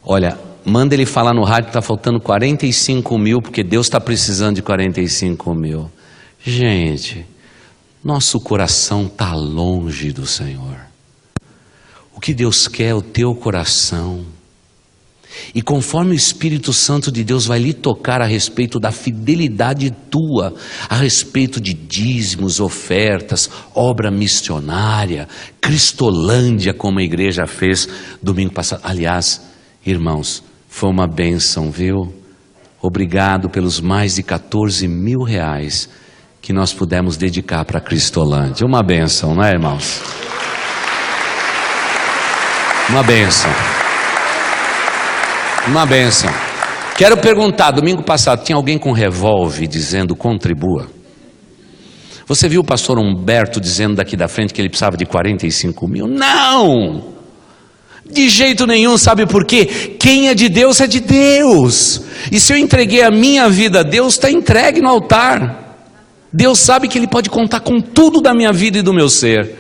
Olha, manda ele falar no rádio que está faltando 45 mil, porque Deus está precisando de 45 mil. Gente, nosso coração está longe do Senhor. O que Deus quer é o teu coração. E conforme o Espírito Santo de Deus vai lhe tocar a respeito da fidelidade tua, a respeito de dízimos, ofertas, obra missionária, Cristolândia, como a igreja fez domingo passado. Aliás, irmãos, foi uma bênção, viu? Obrigado pelos mais de 14 mil reais que nós pudemos dedicar para a Cristolândia. Uma bênção, não é, irmãos? Uma bênção. Uma bênção. Quero perguntar, domingo passado, tinha alguém com revólver dizendo contribua? Você viu o pastor Humberto dizendo daqui da frente que ele precisava de 45 mil? Não! De jeito nenhum, sabe por quê? Quem é de Deus é de Deus. E se eu entreguei a minha vida a Deus, está entregue no altar. Deus sabe que Ele pode contar com tudo da minha vida e do meu ser.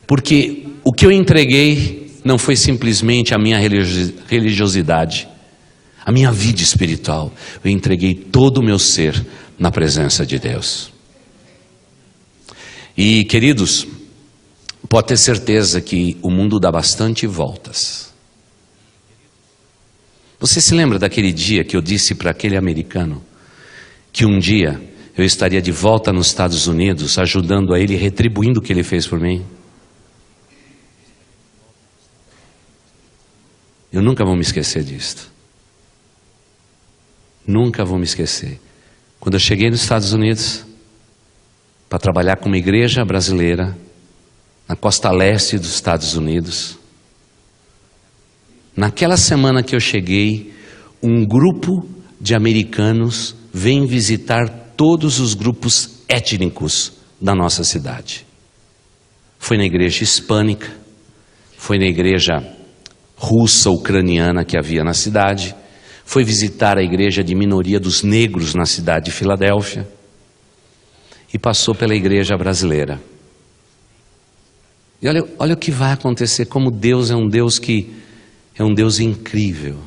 Porque o que eu entreguei não foi simplesmente a minha religiosidade, a minha vida espiritual. Eu entreguei todo o meu ser na presença de Deus. E queridos, pode ter certeza que o mundo dá bastante voltas. Você se lembra daquele dia que eu disse para aquele americano que um dia eu estaria de volta nos Estados Unidos, ajudando a ele, retribuindo o que ele fez por mim? Eu nunca vou me esquecer disto. Nunca vou me esquecer. Quando eu cheguei nos Estados Unidos, para trabalhar com uma igreja brasileira, na costa leste dos Estados Unidos, naquela semana que eu cheguei, um grupo de americanos vem visitar todos os grupos étnicos da nossa cidade. Foi na igreja hispânica, foi na igreja russa, ucraniana que havia na cidade, foi visitar a igreja de minoria dos negros na cidade de Filadélfia e passou pela igreja brasileira. E olha o que vai acontecer, como Deus é um Deus que é um Deus incrível.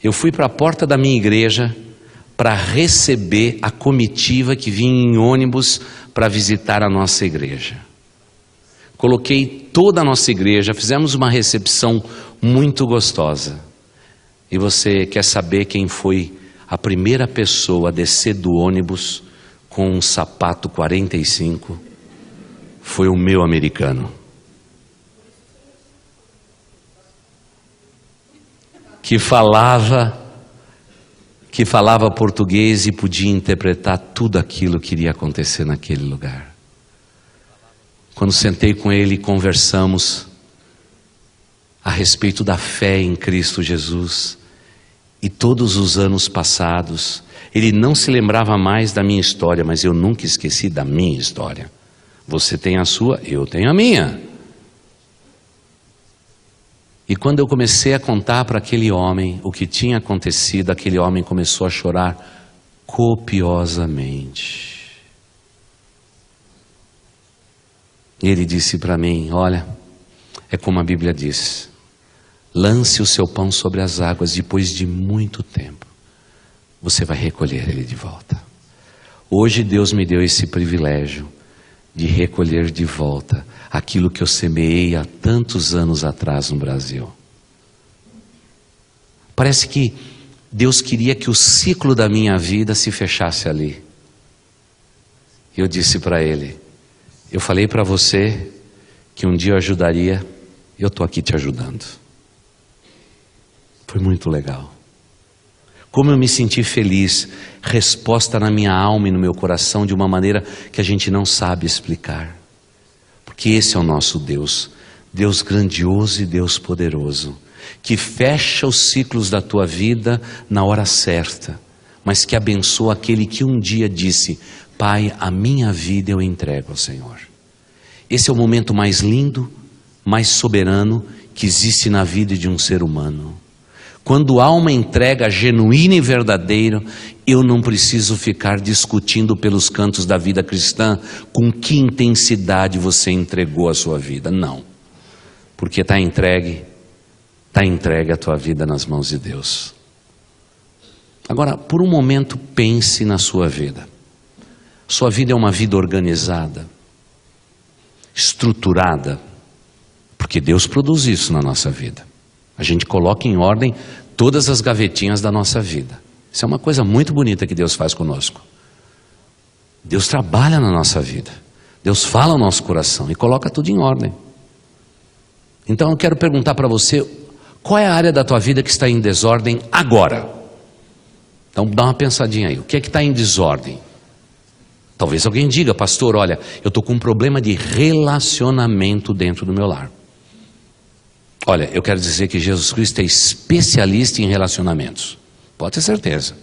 Eu fui para a porta da minha igreja para receber a comitiva que vinha em ônibus para visitar a nossa igreja. Coloquei toda a nossa igreja, fizemos uma recepção muito gostosa. E você quer saber quem foi a primeira pessoa a descer do ônibus com um sapato 45? Foi o meu americano. Que falava português e podia interpretar tudo aquilo que iria acontecer naquele lugar. quando sentei com ele e conversamos a respeito da fé em Cristo Jesus, e todos os anos passados, ele não se lembrava mais da minha história, mas eu nunca esqueci da minha história. Você tem a sua, eu tenho a minha. E quando eu comecei a contar para aquele homem o que tinha acontecido, aquele homem começou a chorar copiosamente. E ele disse para mim: olha, é como a Bíblia diz, lance o seu pão sobre as águas, depois de muito tempo você vai recolher ele de volta. Hoje Deus me deu esse privilégio de recolher de volta aquilo que eu semeei há tantos anos atrás no Brasil. Parece que Deus queria que o ciclo da minha vida se fechasse ali. Eu disse para ele: eu falei para você que um dia eu ajudaria, eu estou aqui te ajudando. Foi muito legal. Como eu me senti feliz, resposta na minha alma e no meu coração de uma maneira que a gente não sabe explicar. Porque esse é o nosso Deus, Deus grandioso e Deus poderoso, que fecha os ciclos da tua vida na hora certa, mas que abençoa aquele que um dia disse: Pai, a minha vida eu entrego ao Senhor. Esse é o momento mais lindo, mais soberano que existe na vida de um ser humano. Quando há uma entrega genuína e verdadeira, eu não preciso ficar discutindo pelos cantos da vida cristã com que intensidade você entregou a sua vida. Não, porque está entregue a tua vida nas mãos de Deus. Agora, por um momento, pense na sua vida. Sua vida é uma vida organizada, estruturada, porque Deus produz isso na nossa vida. A gente coloca em ordem todas as gavetinhas da nossa vida. Isso é uma coisa muito bonita que Deus faz conosco. Deus trabalha na nossa vida. Deus fala no nosso coração e coloca tudo em ordem. Então eu quero perguntar para você, qual é a área da tua vida que está em desordem agora? Então dá uma pensadinha aí, o que é que está em desordem? Talvez alguém diga: pastor, olha, eu estou com um problema de relacionamento dentro do meu lar. Olha, eu quero dizer que Jesus Cristo é especialista em relacionamentos. Pode ter certeza.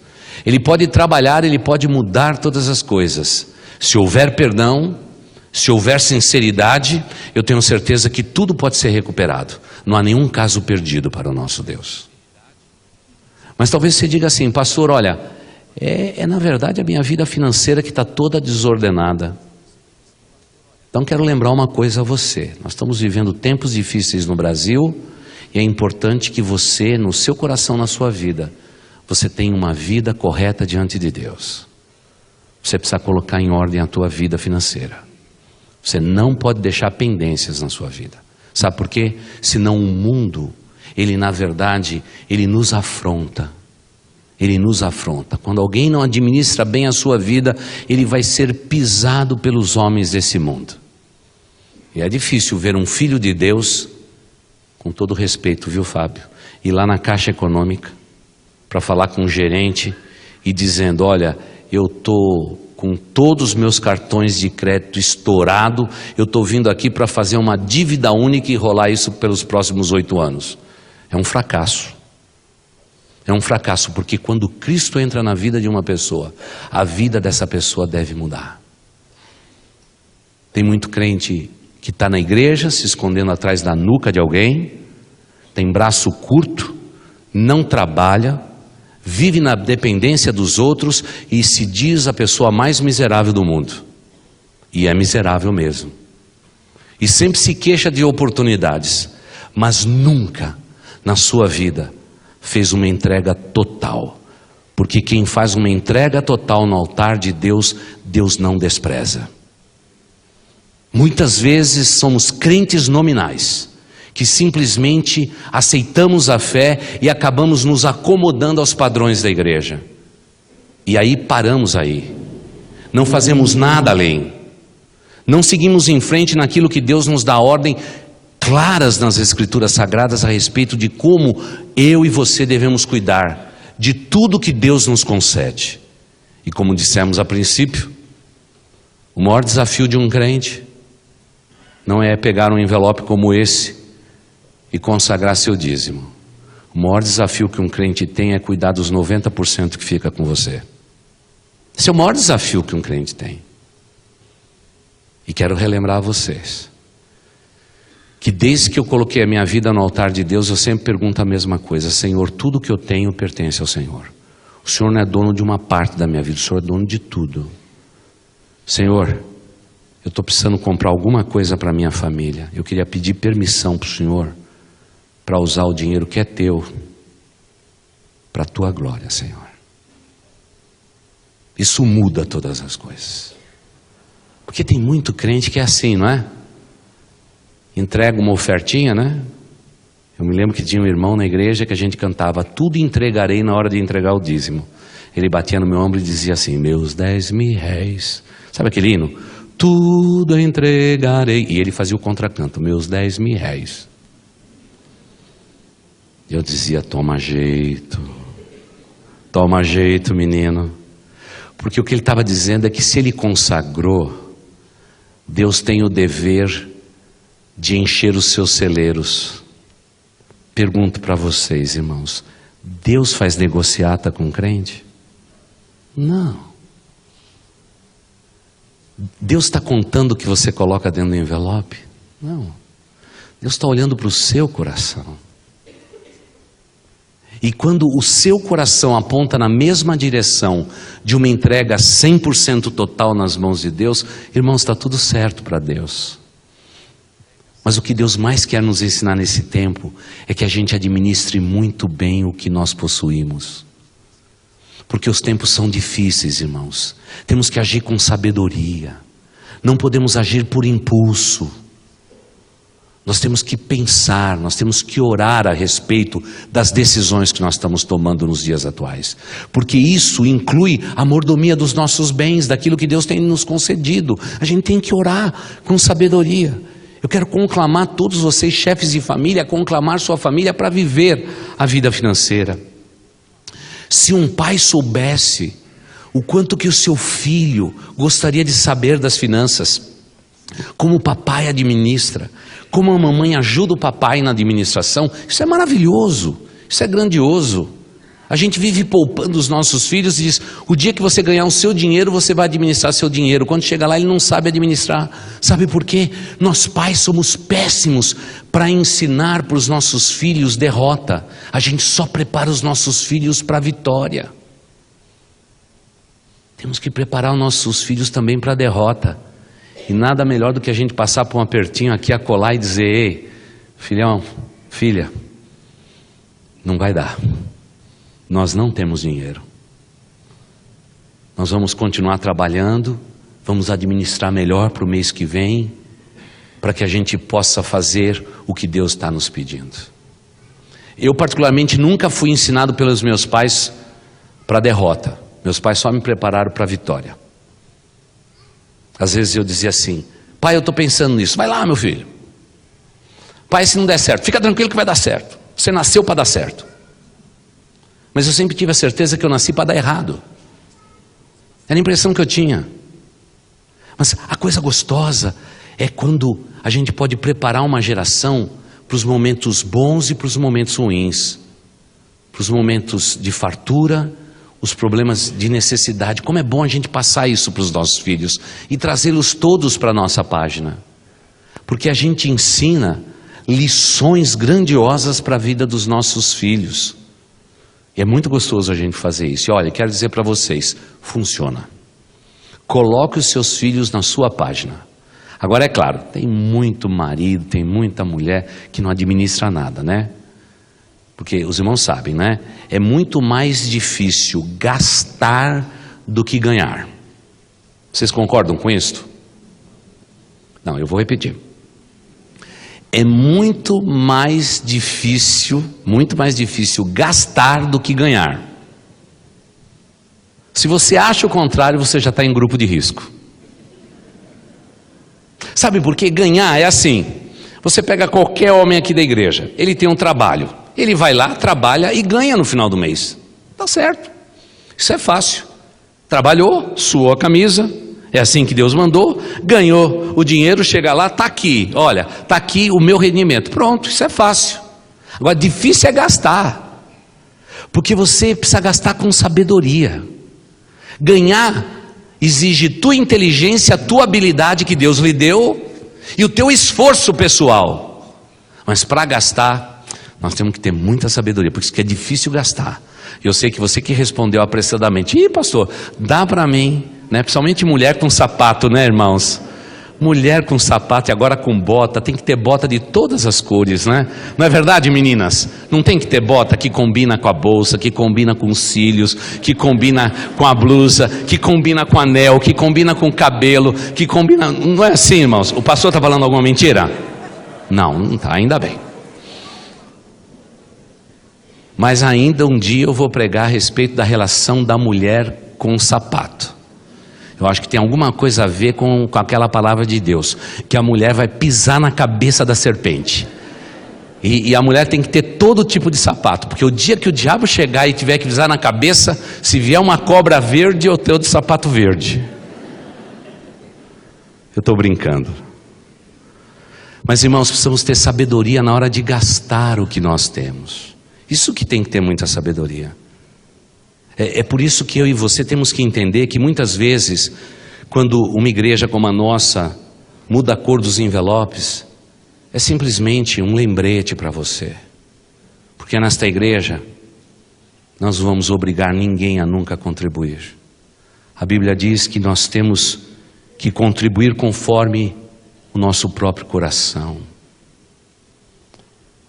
Ele pode trabalhar, ele pode mudar todas as coisas. Se houver perdão, se houver sinceridade, eu tenho certeza que tudo pode ser recuperado. Não há nenhum caso perdido para o nosso Deus. Mas talvez você diga assim: pastor, olha, na verdade a minha vida financeira que está toda desordenada. Então quero lembrar uma coisa a você. Nós estamos vivendo tempos difíceis no Brasil e é importante que você, no seu coração, na sua vida, você tenha uma vida correta diante de Deus. Você precisa colocar em ordem a tua vida financeira. Você não pode deixar pendências na sua vida. Sabe por quê? Senão o mundo, ele na verdade, ele nos afronta. Ele nos afronta. Quando alguém não administra bem a sua vida, ele vai ser pisado pelos homens desse mundo. E é difícil ver um filho de Deus, com todo respeito, viu, Fábio, ir lá na Caixa Econômica para falar com o gerente e dizendo: olha, eu estou com todos os meus cartões de crédito estourado, eu estou vindo aqui para fazer uma dívida única e rolar isso pelos próximos 8 anos. É um fracasso. É um fracasso, porque quando Cristo entra na vida de uma pessoa, a vida dessa pessoa deve mudar. Tem muito crente que está na igreja, se escondendo atrás da nuca de alguém, tem braço curto, não trabalha, vive na dependência dos outros e se diz a pessoa mais miserável do mundo. E é miserável mesmo. E sempre se queixa de oportunidades, mas nunca na sua vida fez uma entrega total. Porque quem faz uma entrega total no altar de Deus, Deus não despreza. Muitas vezes somos crentes nominais, que simplesmente aceitamos a fé e acabamos nos acomodando aos padrões da igreja. E aí paramos aí. Não fazemos nada além. Não seguimos em frente naquilo que Deus nos dá ordem claras nas Escrituras Sagradas a respeito de como eu e você devemos cuidar de tudo que Deus nos concede. E como dissemos a princípio, o maior desafio de um crente não é pegar um envelope como esse e consagrar seu dízimo. O maior desafio que um crente tem é cuidar dos 90% que fica com você. Esse é o maior desafio que um crente tem. E quero relembrar a vocês que desde que eu coloquei a minha vida no altar de Deus, eu sempre pergunto a mesma coisa: Senhor, tudo que eu tenho pertence ao Senhor. O Senhor não é dono de uma parte da minha vida, o Senhor é dono de tudo. Senhor, eu estou precisando comprar alguma coisa para minha família. Eu queria pedir permissão para o Senhor para usar o dinheiro que é teu para a tua glória, Senhor. Isso muda todas as coisas. Porque tem muito crente que é assim, não é? Entrega uma ofertinha, né? Eu me lembro que tinha um irmão na igreja que a gente cantava: tudo entregarei na hora de entregar o dízimo. Ele batia no meu ombro e dizia assim: meus 10.000 réis. Sabe aquele hino? Tudo entregarei. E ele fazia o contracanto: meus 10.000 réis. E eu dizia: toma jeito, menino. Porque o que ele estava dizendo é que se ele consagrou, Deus tem o dever de encher os seus celeiros. Pergunto para vocês, irmãos: Deus faz negociata com crente? Não. Deus está contando o que você coloca dentro do envelope? Não. Deus está olhando para o seu coração. E quando o seu coração aponta na mesma direção de uma entrega 100% total nas mãos de Deus, irmãos, está tudo certo para Deus. Mas o que Deus mais quer nos ensinar nesse tempo é que a gente administre muito bem o que nós possuímos. Porque os tempos são difíceis, irmãos. Temos que agir com sabedoria. Não podemos agir por impulso. Nós temos que pensar, nós temos que orar a respeito das decisões que nós estamos tomando nos dias atuais. Porque isso inclui a mordomia dos nossos bens, daquilo que Deus tem nos concedido. A gente tem que orar com sabedoria. Eu quero conclamar todos vocês, chefes de família, a conclamar sua família para viver a vida financeira. Se um pai soubesse o quanto que o seu filho gostaria de saber das finanças, como o papai administra, como a mamãe ajuda o papai na administração, isso é maravilhoso, isso é grandioso. A gente vive poupando os nossos filhos e diz: o dia que você ganhar o seu dinheiro, você vai administrar seu dinheiro. Quando chega lá, ele não sabe administrar. Sabe por quê? Nós pais somos péssimos para ensinar para os nossos filhos derrota. A gente só prepara os nossos filhos para a vitória. Temos que preparar os nossos filhos também para a derrota. E nada melhor do que a gente passar por um apertinho aqui, acolá e dizer: ei, filhão, filha, não vai dar. Nós não temos dinheiro. Nós vamos continuar trabalhando, vamos administrar melhor para o mês que vem, para que a gente possa fazer o que Deus está nos pedindo. Eu particularmente nunca fui ensinado pelos meus pais para a derrota. Meus pais só me prepararam para a vitória. Às vezes eu dizia assim: pai, eu estou pensando nisso. Vai lá, meu filho. Pai, se não der certo, fica tranquilo que vai dar certo. Você nasceu para dar certo. Mas eu sempre tive a certeza que eu nasci para dar errado. Era a impressão que eu tinha. Mas a coisa gostosa é quando a gente pode preparar uma geração para os momentos bons e para os momentos ruins. Para os momentos de fartura, os problemas de necessidade. Como é bom a gente passar isso para os nossos filhos e trazê-los todos para a nossa página. Porque a gente ensina lições grandiosas para a vida dos nossos filhos. E é muito gostoso a gente fazer isso. E olha, quero dizer para vocês, funciona. Coloque os seus filhos na sua página. Agora é claro, tem muito marido, tem muita mulher que não administra nada, né? Porque os irmãos sabem, né? É muito mais difícil gastar do que ganhar. Vocês concordam com isso? Não, eu vou repetir. É muito mais difícil gastar do que ganhar. Se você acha o contrário, você já está em grupo de risco. Sabe por quê? Ganhar é assim. Você pega qualquer homem aqui da igreja, ele tem um trabalho. Ele vai lá, trabalha e ganha no final do mês. Tá certo. Isso é fácil. Trabalhou, suou a camisa, É assim que Deus mandou, ganhou o dinheiro, chega lá, está aqui, olha, está aqui o meu rendimento. Pronto, isso é fácil. Agora, difícil é gastar, porque você precisa gastar com sabedoria. Ganhar exige tua inteligência, tua habilidade que Deus lhe deu e o teu esforço pessoal. Mas para gastar, nós temos que ter muita sabedoria, por isso que é difícil gastar. Eu sei que você que respondeu apressadamente, ih pastor, dá para mim, né? Principalmente mulher com sapato, né irmãos? Mulher com sapato e agora com bota, tem que ter bota de todas as cores, né? Não é verdade, meninas? Não tem que ter bota que combina com a bolsa, que combina com os cílios, que combina com a blusa, que combina com o anel, que combina com o cabelo, que combina... Não é assim, irmãos? O pastor está falando alguma mentira? Não, não está, ainda bem. Mas ainda um dia eu vou pregar a respeito da relação da mulher com o sapato. Eu acho que tem alguma coisa a ver com aquela palavra de Deus, que a mulher vai pisar na cabeça da serpente. E a mulher tem que ter todo tipo de sapato, porque o dia que o diabo chegar e tiver que pisar na cabeça, se vier uma cobra verde, eu tenho de sapato verde. Eu estou brincando. Mas irmãos, precisamos ter sabedoria na hora de gastar o que nós temos. Isso que tem que ter muita sabedoria. É por isso que eu e você temos que entender que muitas vezes, quando uma igreja como a nossa muda a cor dos envelopes, é simplesmente um lembrete para você. Porque nesta igreja, nós não vamos obrigar ninguém a nunca contribuir. A Bíblia diz que nós temos que contribuir conforme o nosso próprio coração.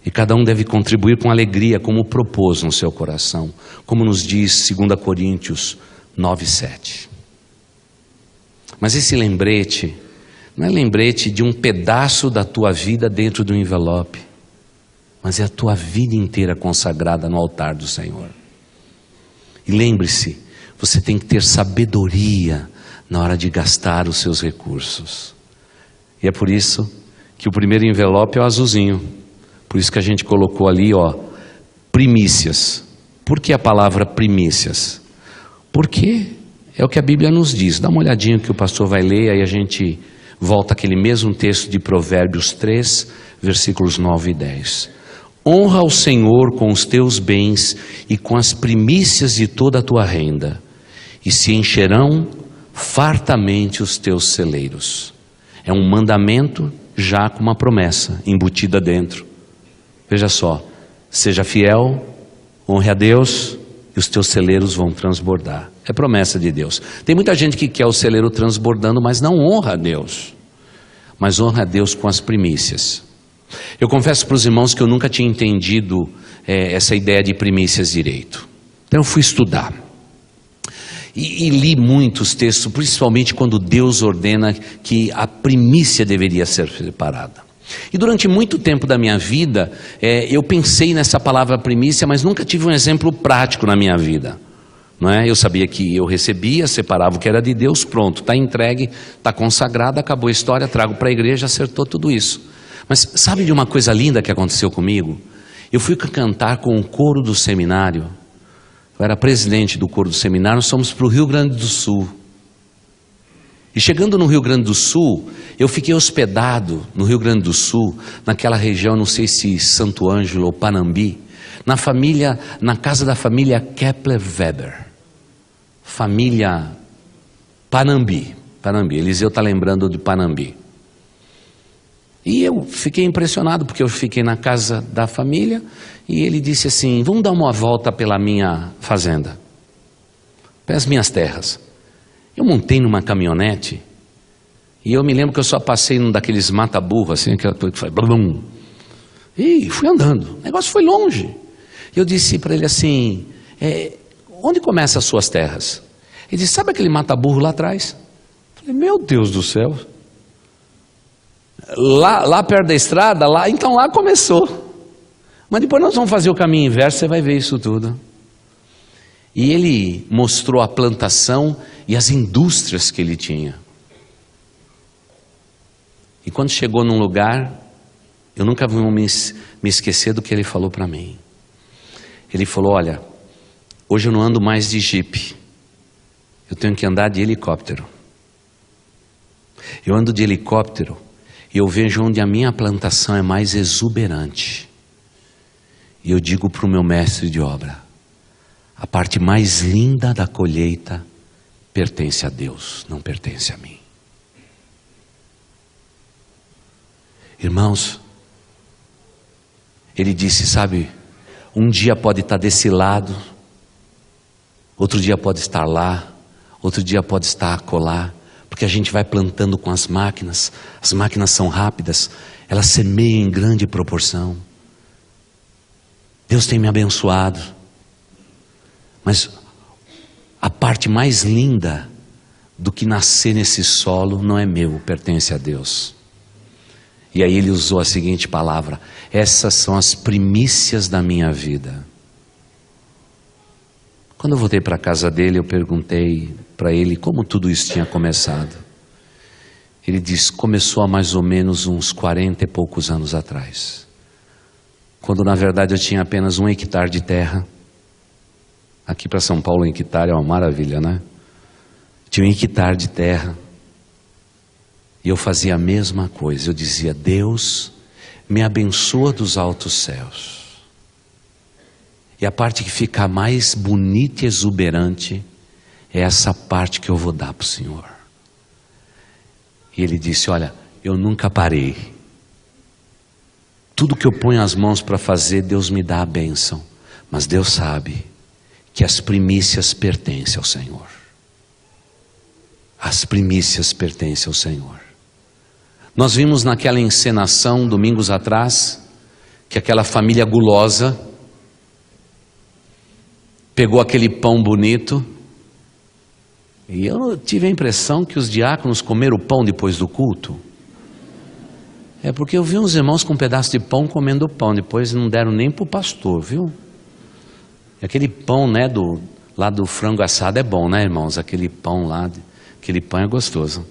E cada um deve contribuir com alegria, como propôs no seu coração, como nos diz 2 Coríntios 9:7. Mas esse lembrete não é lembrete de um pedaço da tua vida dentro do envelope, mas é a tua vida inteira consagrada no altar do Senhor. E lembre-se, você tem que ter sabedoria na hora de gastar os seus recursos. E é por isso que o primeiro envelope é o azulzinho. Por isso que a gente colocou ali, ó, primícias. Por que a palavra primícias? Porque é o que a Bíblia nos diz. Dá uma olhadinha que o pastor vai ler, aí a gente volta àquele mesmo texto de Provérbios 3, versículos 9 e 10. Honra ao Senhor com os teus bens e com as primícias de toda a tua renda, e se encherão fartamente os teus celeiros. É um mandamento já com uma promessa embutida dentro. Veja só, seja fiel, honre a Deus e os teus celeiros vão transbordar. É promessa de Deus. Tem muita gente que quer o celeiro transbordando, mas não honra a Deus. Mas honra a Deus com as primícias. Eu confesso para os irmãos que eu nunca tinha entendido essa ideia de primícias direito. Então eu fui estudar. E li muitos textos, principalmente quando Deus ordena que a primícia deveria ser separada. E durante muito tempo da minha vida, eu pensei nessa palavra primícia, mas nunca tive um exemplo prático na minha vida. Não é? Eu sabia que eu recebia, separava o que era de Deus, pronto, está entregue, está consagrado, acabou a história, trago para a igreja, acertou tudo isso. Mas sabe de uma coisa linda que aconteceu comigo? Eu fui cantar com o coro do seminário, eu era presidente do coro do seminário, nós fomos para o Rio Grande do Sul. E chegando no Rio Grande do Sul, eu fiquei hospedado no Rio Grande do Sul, naquela região, não sei se Santo Ângelo ou Panambi, na casa da família Kepler-Weber, família Panambi, Eliseu está lembrando de Panambi. E eu fiquei impressionado, porque eu fiquei na casa da família, e ele disse assim, vamos dar uma volta pela minha fazenda, pelas minhas terras. Eu montei numa caminhonete e eu me lembro que eu só passei num daqueles mata-burro, assim, aquela coisa que faz blum. E fui andando, o negócio foi longe. Eu disse para ele assim, onde começam as suas terras? Ele disse, sabe aquele mata-burro lá atrás? Eu falei, meu Deus do céu. Lá perto da estrada, então lá começou. Mas depois nós vamos fazer o caminho inverso, você vai ver isso tudo. E ele mostrou a plantação e as indústrias que ele tinha. E quando chegou num lugar, eu nunca vou me esquecer do que ele falou para mim. Ele falou, olha, hoje eu não ando mais de jipe, eu tenho que andar de helicóptero. Eu ando de helicóptero e eu vejo onde a minha plantação é mais exuberante. E eu digo para o meu mestre de obra: a parte mais linda da colheita pertence a Deus, não pertence a mim. Irmãos, ele disse, sabe, um dia pode estar desse lado, outro dia pode estar lá, outro dia pode estar acolá, porque a gente vai plantando com as máquinas são rápidas, elas semeiam em grande proporção. Deus tem me abençoado, mas a parte mais linda do que nascer nesse solo não é meu, pertence a Deus. E aí ele usou a seguinte palavra: essas são as primícias da minha vida. Quando eu voltei para a casa dele, eu perguntei para ele como tudo isso tinha começado. Ele disse: começou há mais ou menos uns 40 e poucos anos atrás, quando na verdade eu tinha apenas 1 hectare de terra. Aqui para São Paulo, 1 hectare é uma maravilha, né? Tinha 1 hectare de terra. E eu fazia a mesma coisa. Eu dizia: Deus, me abençoa dos altos céus. E a parte que fica mais bonita e exuberante é essa parte que eu vou dar para o Senhor. E ele disse: olha, eu nunca parei. Tudo que eu ponho as mãos para fazer, Deus me dá a bênção. Mas Deus sabe que as primícias pertencem ao Senhor. As primícias pertencem ao Senhor. Nós vimos naquela encenação, domingos atrás, que aquela família gulosa pegou aquele pão bonito, e eu tive a impressão que os diáconos comeram o pão depois do culto. É porque eu vi uns irmãos com um pedaço de pão comendo o pão, depois não deram nem para o pastor, viu? Aquele pão, né, lá do frango assado é bom, né, irmãos? Aquele pão lá, aquele pão é gostoso.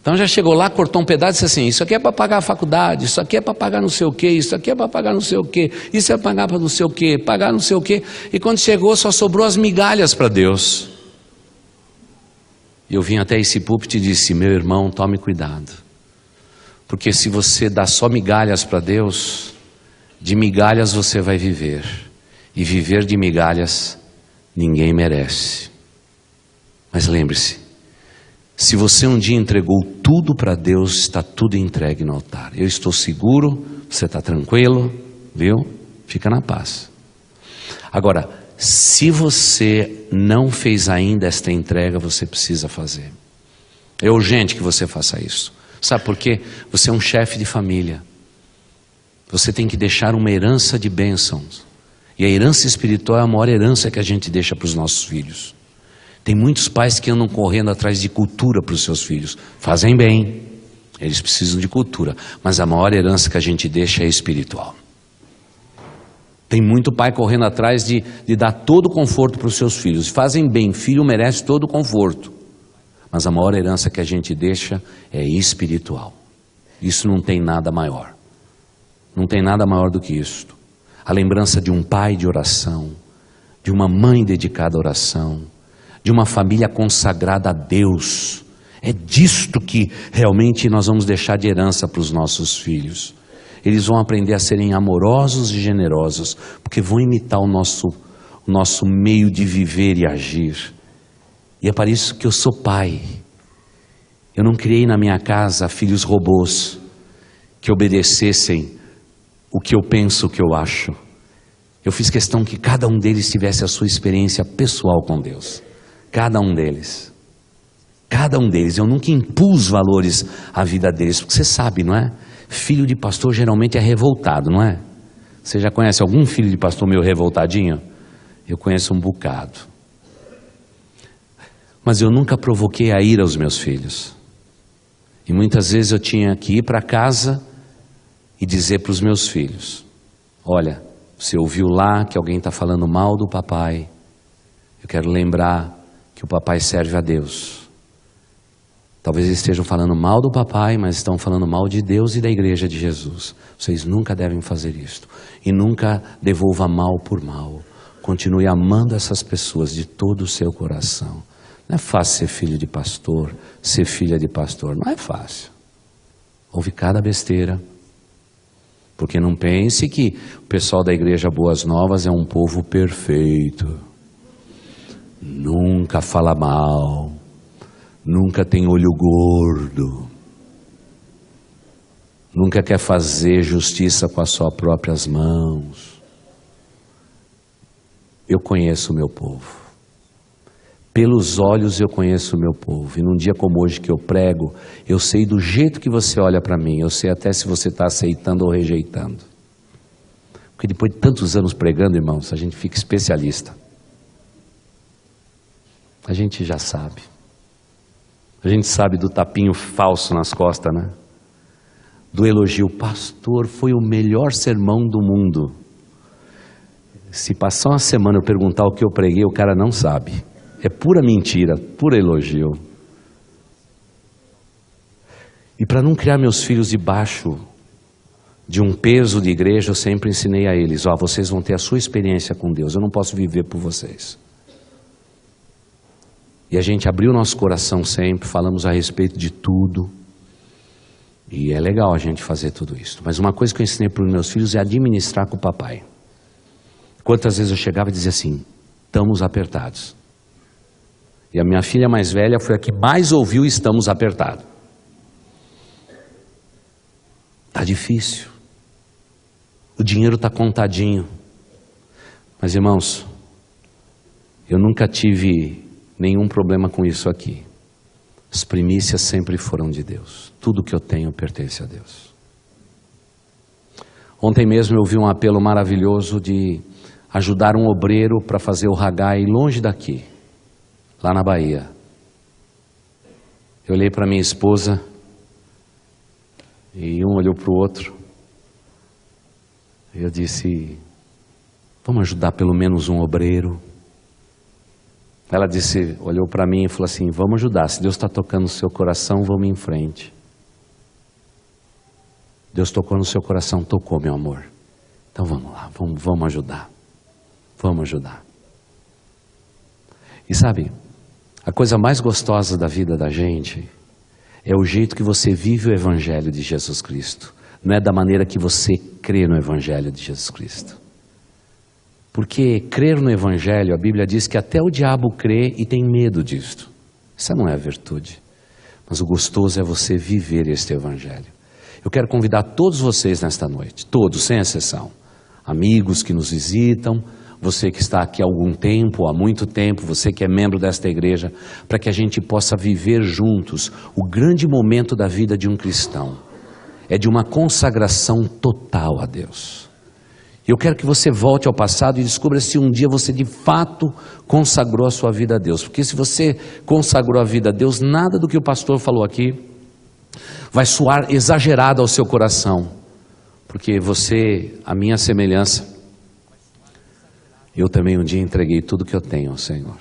Então já chegou lá, cortou um pedaço e disse assim: isso aqui é para pagar a faculdade, isso aqui é para pagar não sei o que, isso aqui é para pagar não sei o que, isso é para pagar para não sei o que, pagar não sei o que. E quando chegou só sobrou as migalhas para Deus. E eu vim até esse púlpito e disse: meu irmão, tome cuidado, porque se você dá só migalhas para Deus, de migalhas você vai viver, e viver de migalhas ninguém merece. Mas lembre-se, se você um dia entregou tudo para Deus, está tudo entregue no altar. Eu estou seguro, você está tranquilo, viu? Fica na paz. Agora, se você não fez ainda esta entrega, você precisa fazer. É urgente que você faça isso. Sabe por quê? Você é um chefe de família. Você tem que deixar uma herança de bênçãos. E a herança espiritual é a maior herança que a gente deixa para os nossos filhos. Tem muitos pais que andam correndo atrás de cultura para os seus filhos. Fazem bem, eles precisam de cultura, mas a maior herança que a gente deixa é espiritual. Tem muito pai correndo atrás de dar todo o conforto para os seus filhos. Fazem bem, filho merece todo o conforto, mas a maior herança que a gente deixa é espiritual. Isso não tem nada maior. Não tem nada maior do que isso. A lembrança de um pai de oração, de uma mãe dedicada à oração, de uma família consagrada a Deus. É disto que realmente nós vamos deixar de herança para os nossos filhos. Eles vão aprender a serem amorosos e generosos, porque vão imitar o nosso meio de viver e agir. E é para isso que eu sou pai. Eu não criei na minha casa filhos robôs que obedecessem o que eu penso, o que eu acho. Eu fiz questão que cada um deles tivesse a sua experiência pessoal com Deus. Cada um deles. Cada um deles. Eu nunca impus valores à vida deles, porque você sabe, não é? Filho de pastor geralmente é revoltado, não é? Você já conhece algum filho de pastor meio revoltadinho? Eu conheço um bocado. Mas eu nunca provoquei a ira aos meus filhos. E muitas vezes eu tinha que ir para casa e dizer para os meus filhos: olha, você ouviu lá que alguém está falando mal do papai. Eu quero lembrar que o papai serve a Deus. Talvez eles estejam falando mal do papai, mas estão falando mal de Deus e da igreja de Jesus. Vocês nunca devem fazer isto. E nunca devolva mal por mal. Continue amando essas pessoas de todo o seu coração. Não é fácil ser filho de pastor, ser filha de pastor. Não é fácil. Ouve cada besteira. Porque não pense que o pessoal da Igreja Boas Novas é um povo perfeito. Nunca fala mal. Nunca tem olho gordo. Nunca quer fazer justiça com as suas próprias mãos. Eu conheço o meu povo. Pelos olhos eu conheço o meu povo. E num dia como hoje que eu prego, eu sei do jeito que você olha para mim. Eu sei até se você está aceitando ou rejeitando. Porque depois de tantos anos pregando, irmãos, a gente fica especialista. A gente já sabe. A gente sabe do tapinho falso nas costas, né? Do elogio. Pastor, foi o melhor sermão do mundo. Se passar uma semana eu perguntar o que eu preguei, o cara não sabe. É pura mentira, pura elogio. E para não criar meus filhos debaixo de um peso de igreja, eu sempre ensinei a eles, vocês vão ter a sua experiência com Deus, eu não posso viver por vocês. E a gente abriu nosso coração sempre, falamos a respeito de tudo. E é legal a gente fazer tudo isso. Mas uma coisa que eu ensinei para os meus filhos é administrar com o papai. Quantas vezes eu chegava e dizia assim, estamos apertados. E a minha filha mais velha foi a que mais ouviu estamos apertados. Está difícil. O dinheiro está contadinho. Mas irmãos, eu nunca tive nenhum problema com isso aqui. As primícias sempre foram de Deus. Tudo que eu tenho pertence a Deus. Ontem mesmo eu ouvi um apelo maravilhoso de ajudar um obreiro para fazer o Haggai longe daqui. Lá na Bahia. Eu olhei para minha esposa e um olhou para o outro. E eu disse, vamos ajudar pelo menos um obreiro. Ela disse, olhou para mim e falou assim, vamos ajudar. Se Deus está tocando no seu coração, vamos em frente. Deus tocou no seu coração, tocou, meu amor. Então vamos lá, vamos ajudar. Vamos ajudar. E sabe, a coisa mais gostosa da vida da gente é o jeito que você vive o Evangelho de Jesus Cristo. Não é da maneira que você crê no Evangelho de Jesus Cristo. Porque crer no Evangelho, a Bíblia diz que até o diabo crê e tem medo disto. Essa não é a virtude. Mas o gostoso é você viver este Evangelho. Eu quero convidar todos vocês nesta noite, todos, sem exceção. Amigos que nos visitam, você que está aqui há algum tempo, há muito tempo, você que é membro desta igreja, para que a gente possa viver juntos o grande momento da vida de um cristão. É de uma consagração total a Deus. E eu quero que você volte ao passado e descubra se um dia você de fato consagrou a sua vida a Deus. Porque se você consagrou a vida a Deus, nada do que o pastor falou aqui vai soar exagerado ao seu coração. Porque você, a minha semelhança, eu também um dia entreguei tudo que eu tenho ao Senhor.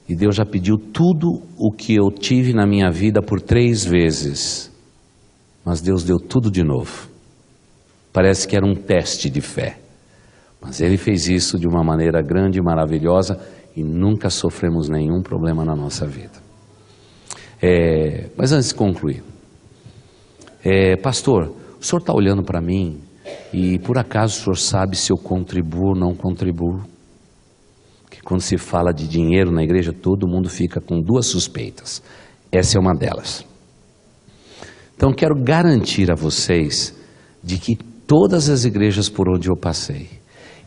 E Deus já pediu tudo o que eu tive na minha vida por 3 vezes. Mas Deus deu tudo de novo. Parece que era um teste de fé. Mas Ele fez isso de uma maneira grande e maravilhosa e nunca sofremos nenhum problema na nossa vida. Mas antes de concluir, pastor, o senhor está olhando para mim e por acaso o senhor sabe se eu contribuo ou não contribuo? Porque quando se fala de dinheiro na igreja, todo mundo fica com 2 suspeitas. Essa é uma delas. Então quero garantir a vocês de que todas as igrejas por onde eu passei,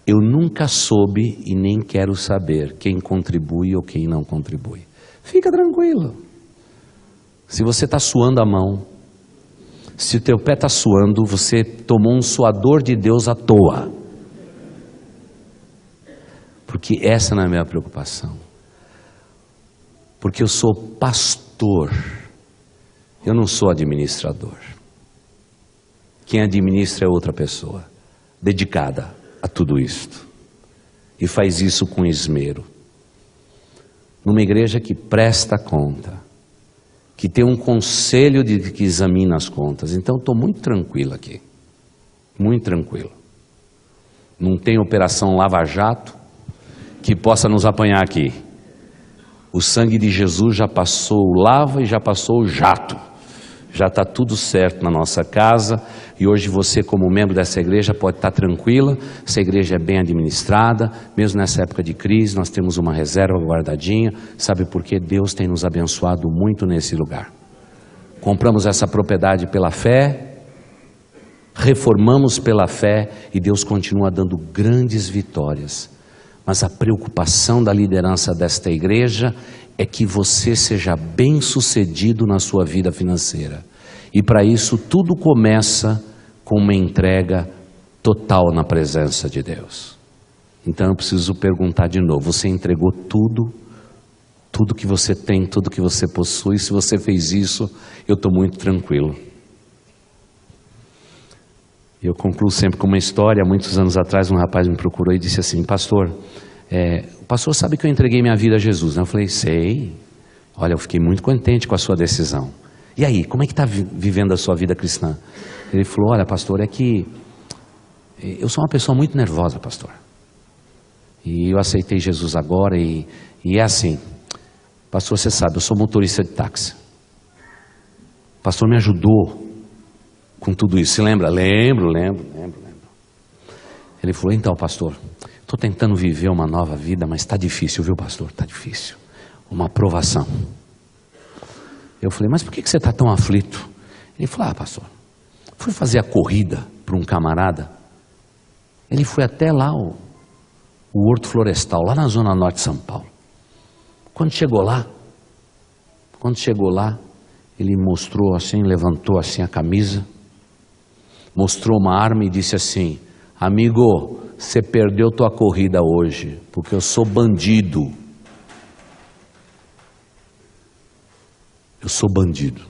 eu nunca soube e nem quero saber quem contribui ou quem não contribui. Fica tranquilo. Se você está suando a mão, se o teu pé está suando, você tomou um suador de Deus à toa. Porque essa não é a minha preocupação. Porque eu sou pastor, eu não sou administrador. Quem administra é outra pessoa, dedicada a tudo isto. E faz isso com esmero. Numa igreja que presta conta, que tem um conselho que examina as contas. Então estou muito tranquilo aqui. Muito tranquilo. Não tem operação Lava Jato que possa nos apanhar aqui. O sangue de Jesus já passou o lava e já passou o jato. Já está tudo certo na nossa casa e hoje você, como membro dessa igreja, pode estar tranquila. Essa igreja é bem administrada, mesmo nessa época de crise nós temos uma reserva guardadinha. Sabe por quê? Deus tem nos abençoado muito nesse lugar. Compramos essa propriedade pela fé, reformamos pela fé e Deus continua dando grandes vitórias. Mas a preocupação da liderança desta igreja é que você seja bem-sucedido na sua vida financeira. E para isso tudo começa com uma entrega total na presença de Deus. Então eu preciso perguntar de novo, você entregou tudo? Tudo que você tem, tudo que você possui? Se você fez isso, eu estou muito tranquilo. Eu concluo sempre com uma história. Muitos anos atrás um rapaz me procurou e disse assim: pastor, o pastor sabe que eu entreguei minha vida a Jesus, né? Eu falei: sei. Olha, eu fiquei muito contente com a sua decisão. E aí, como é que está vivendo a sua vida cristã? Ele falou: olha, pastor, é que eu sou uma pessoa muito nervosa, pastor. E eu aceitei Jesus agora e é assim. Pastor, você sabe, eu sou motorista de táxi. O pastor me ajudou com tudo isso. Você lembra? Lembro. Ele falou: então, pastor, estou tentando viver uma nova vida, mas está difícil, viu, pastor? Está difícil. Uma provação. Eu falei: mas por que você está tão aflito? Ele falou: ah, pastor, fui fazer a corrida para um camarada. Ele foi até lá, o Horto Florestal, lá na zona norte de São Paulo. Quando chegou lá, ele mostrou assim, levantou assim a camisa, mostrou uma arma e disse assim: amigo, você perdeu tua corrida hoje, porque eu sou bandido. Eu sou bandido.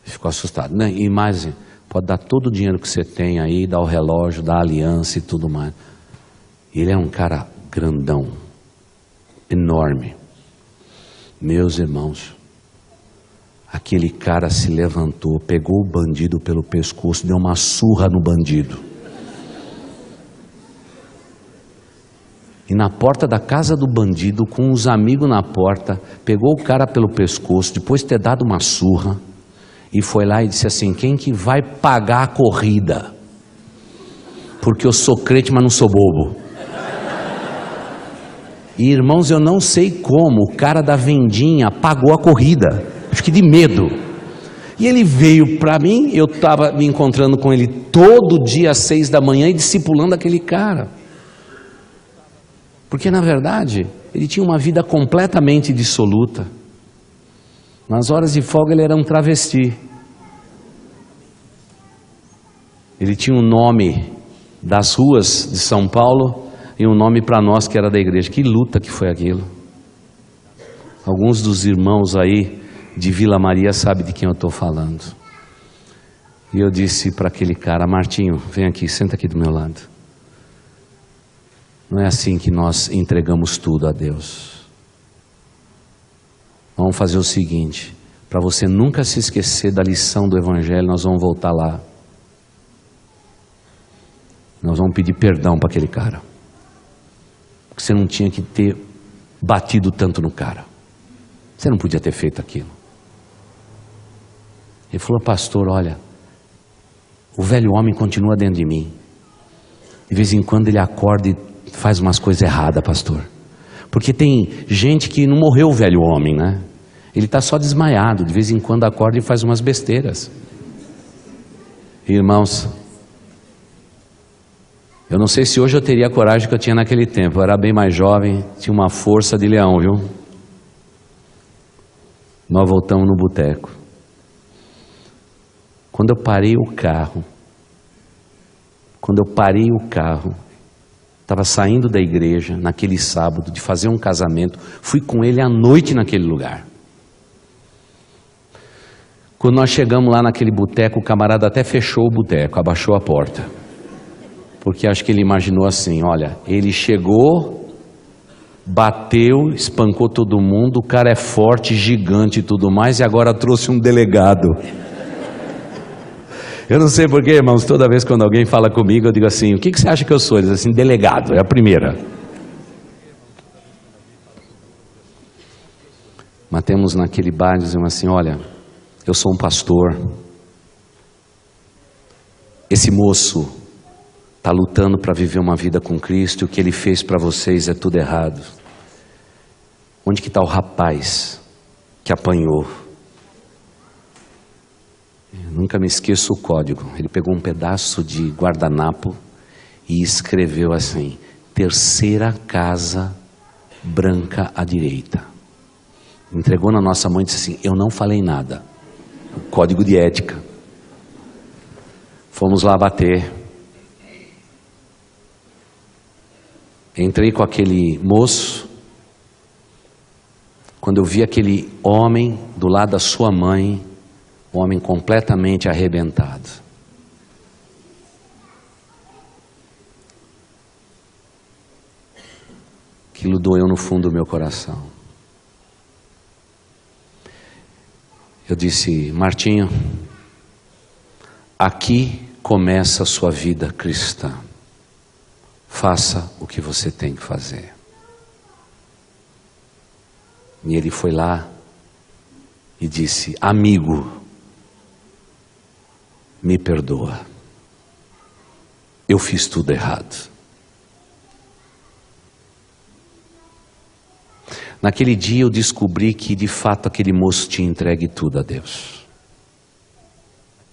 Ele ficou assustado. E mais, pode dar todo o dinheiro que você tem aí, dar o relógio, dar a aliança e tudo mais. Ele é um cara grandão, enorme. Meus irmãos, aquele cara se levantou, pegou o bandido pelo pescoço, deu uma surra no bandido. E na porta da casa do bandido, com os amigos na porta, pegou o cara pelo pescoço, depois de ter dado uma surra, e foi lá e disse assim: quem que vai pagar a corrida? Porque eu sou crente, mas não sou bobo. E irmãos, eu não sei como o cara da vendinha pagou a corrida. Acho que de medo. E ele veio para mim, eu estava me encontrando com ele todo dia às 6 da manhã e discipulando aquele cara. Porque na verdade, ele tinha uma vida completamente dissoluta. Nas horas de folga ele era um travesti. Ele tinha um nome das ruas de São Paulo e um nome para nós que era da igreja. Que luta que foi aquilo. Alguns dos irmãos aí de Vila Maria sabem de quem eu estou falando. E eu disse para aquele cara: Martinho, vem aqui, senta aqui do meu lado. Não é assim que nós entregamos tudo a Deus. Vamos fazer o seguinte, para você nunca se esquecer da lição do Evangelho, nós vamos voltar lá. Nós vamos pedir perdão para aquele cara. Porque você não tinha que ter batido tanto no cara. Você não podia ter feito aquilo. Ele falou: pastor, olha, o velho homem continua dentro de mim. De vez em quando ele acorda e faz umas coisas erradas, pastor. Porque tem gente que não morreu o velho homem, né? Ele está só desmaiado, de vez em quando acorda e faz umas besteiras. Irmãos, eu não sei se hoje eu teria a coragem que eu tinha naquele tempo. Eu era bem mais jovem, tinha uma força de leão, viu? Nós voltamos no boteco. Quando eu parei o carro, estava saindo da igreja naquele sábado de fazer um casamento, fui com ele à noite naquele lugar. Quando nós chegamos lá naquele boteco, o camarada até fechou o boteco, abaixou a porta. Porque acho que ele imaginou assim: olha, ele chegou, bateu, espancou todo mundo, o cara é forte, gigante e tudo mais, e agora trouxe um delegado. Eu não sei porquê, irmãos, toda vez quando alguém fala comigo, eu digo assim: o que você acha que eu sou? Ele diz assim: delegado, é a primeira. Batemos naquele bar e dizemos assim: olha, eu sou um pastor, esse moço está lutando para viver uma vida com Cristo, e o que ele fez para vocês é tudo errado. Onde que está o rapaz que apanhou? Eu nunca me esqueço o código. Ele pegou um pedaço de guardanapo e escreveu assim: terceira casa branca à direita. Entregou na nossa mãe e disse assim: eu não falei nada. O código de ética. Fomos lá bater. Entrei com aquele moço. Quando eu vi aquele homem do lado da sua mãe, um homem completamente arrebentado. Aquilo doeu no fundo do meu coração. Eu disse: Martinho, aqui começa a sua vida cristã. Faça o que você tem que fazer. E ele foi lá e disse: amigo, me perdoa. Eu fiz tudo errado. Naquele dia eu descobri que de fato aquele moço tinha entregue tudo a Deus.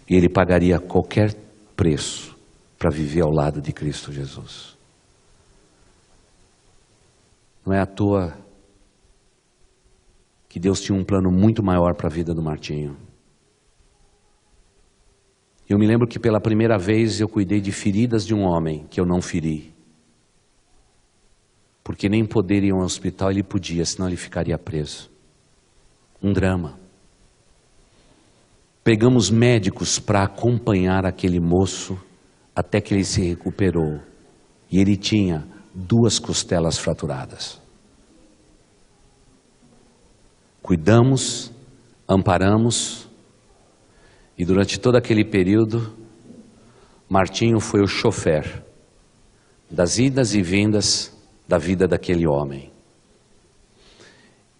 E ele pagaria qualquer preço para viver ao lado de Cristo Jesus. Não é à toa que Deus tinha um plano muito maior para a vida do Martinho. Eu me lembro que pela primeira vez eu cuidei de feridas de um homem que eu não feri. Porque nem poder ir ao hospital ele podia, senão ele ficaria preso. Um drama. Pegamos médicos para acompanhar aquele moço até que ele se recuperou. E ele tinha 2 costelas fraturadas. Cuidamos, amparamos, e durante todo aquele período, Martinho foi o chofer das idas e vindas da vida daquele homem.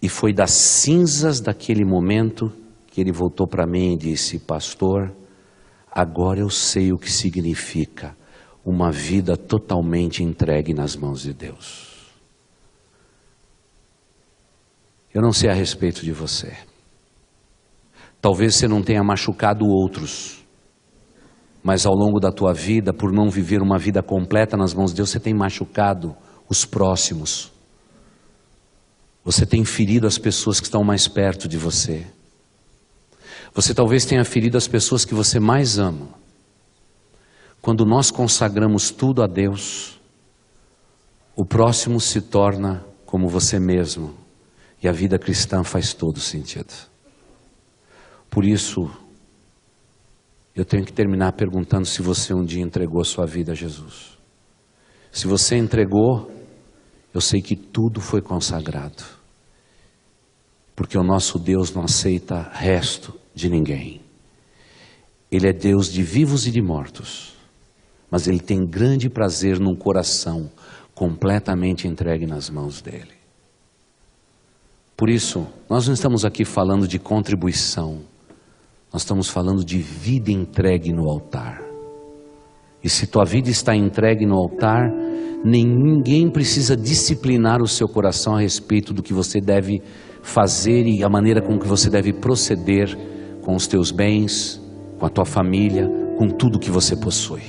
E foi das cinzas daquele momento que ele voltou para mim e disse: pastor, agora eu sei o que significa uma vida totalmente entregue nas mãos de Deus. Eu não sei a respeito de você. Talvez você não tenha machucado outros, mas ao longo da tua vida, por não viver uma vida completa nas mãos de Deus, você tem machucado os próximos. Você tem ferido as pessoas que estão mais perto de você. Você talvez tenha ferido as pessoas que você mais ama. Quando nós consagramos tudo a Deus, o próximo se torna como você mesmo. E a vida cristã faz todo sentido. Por isso, eu tenho que terminar perguntando se você um dia entregou a sua vida a Jesus. Se você entregou, eu sei que tudo foi consagrado. Porque o nosso Deus não aceita resto de ninguém. Ele é Deus de vivos e de mortos. Mas Ele tem grande prazer num coração completamente entregue nas mãos dEle. Por isso, nós não estamos aqui falando de contribuição. Nós estamos falando de vida entregue no altar. E se tua vida está entregue no altar, ninguém precisa disciplinar o seu coração a respeito do que você deve fazer e a maneira com que você deve proceder com os teus bens, com a tua família, com tudo que você possui.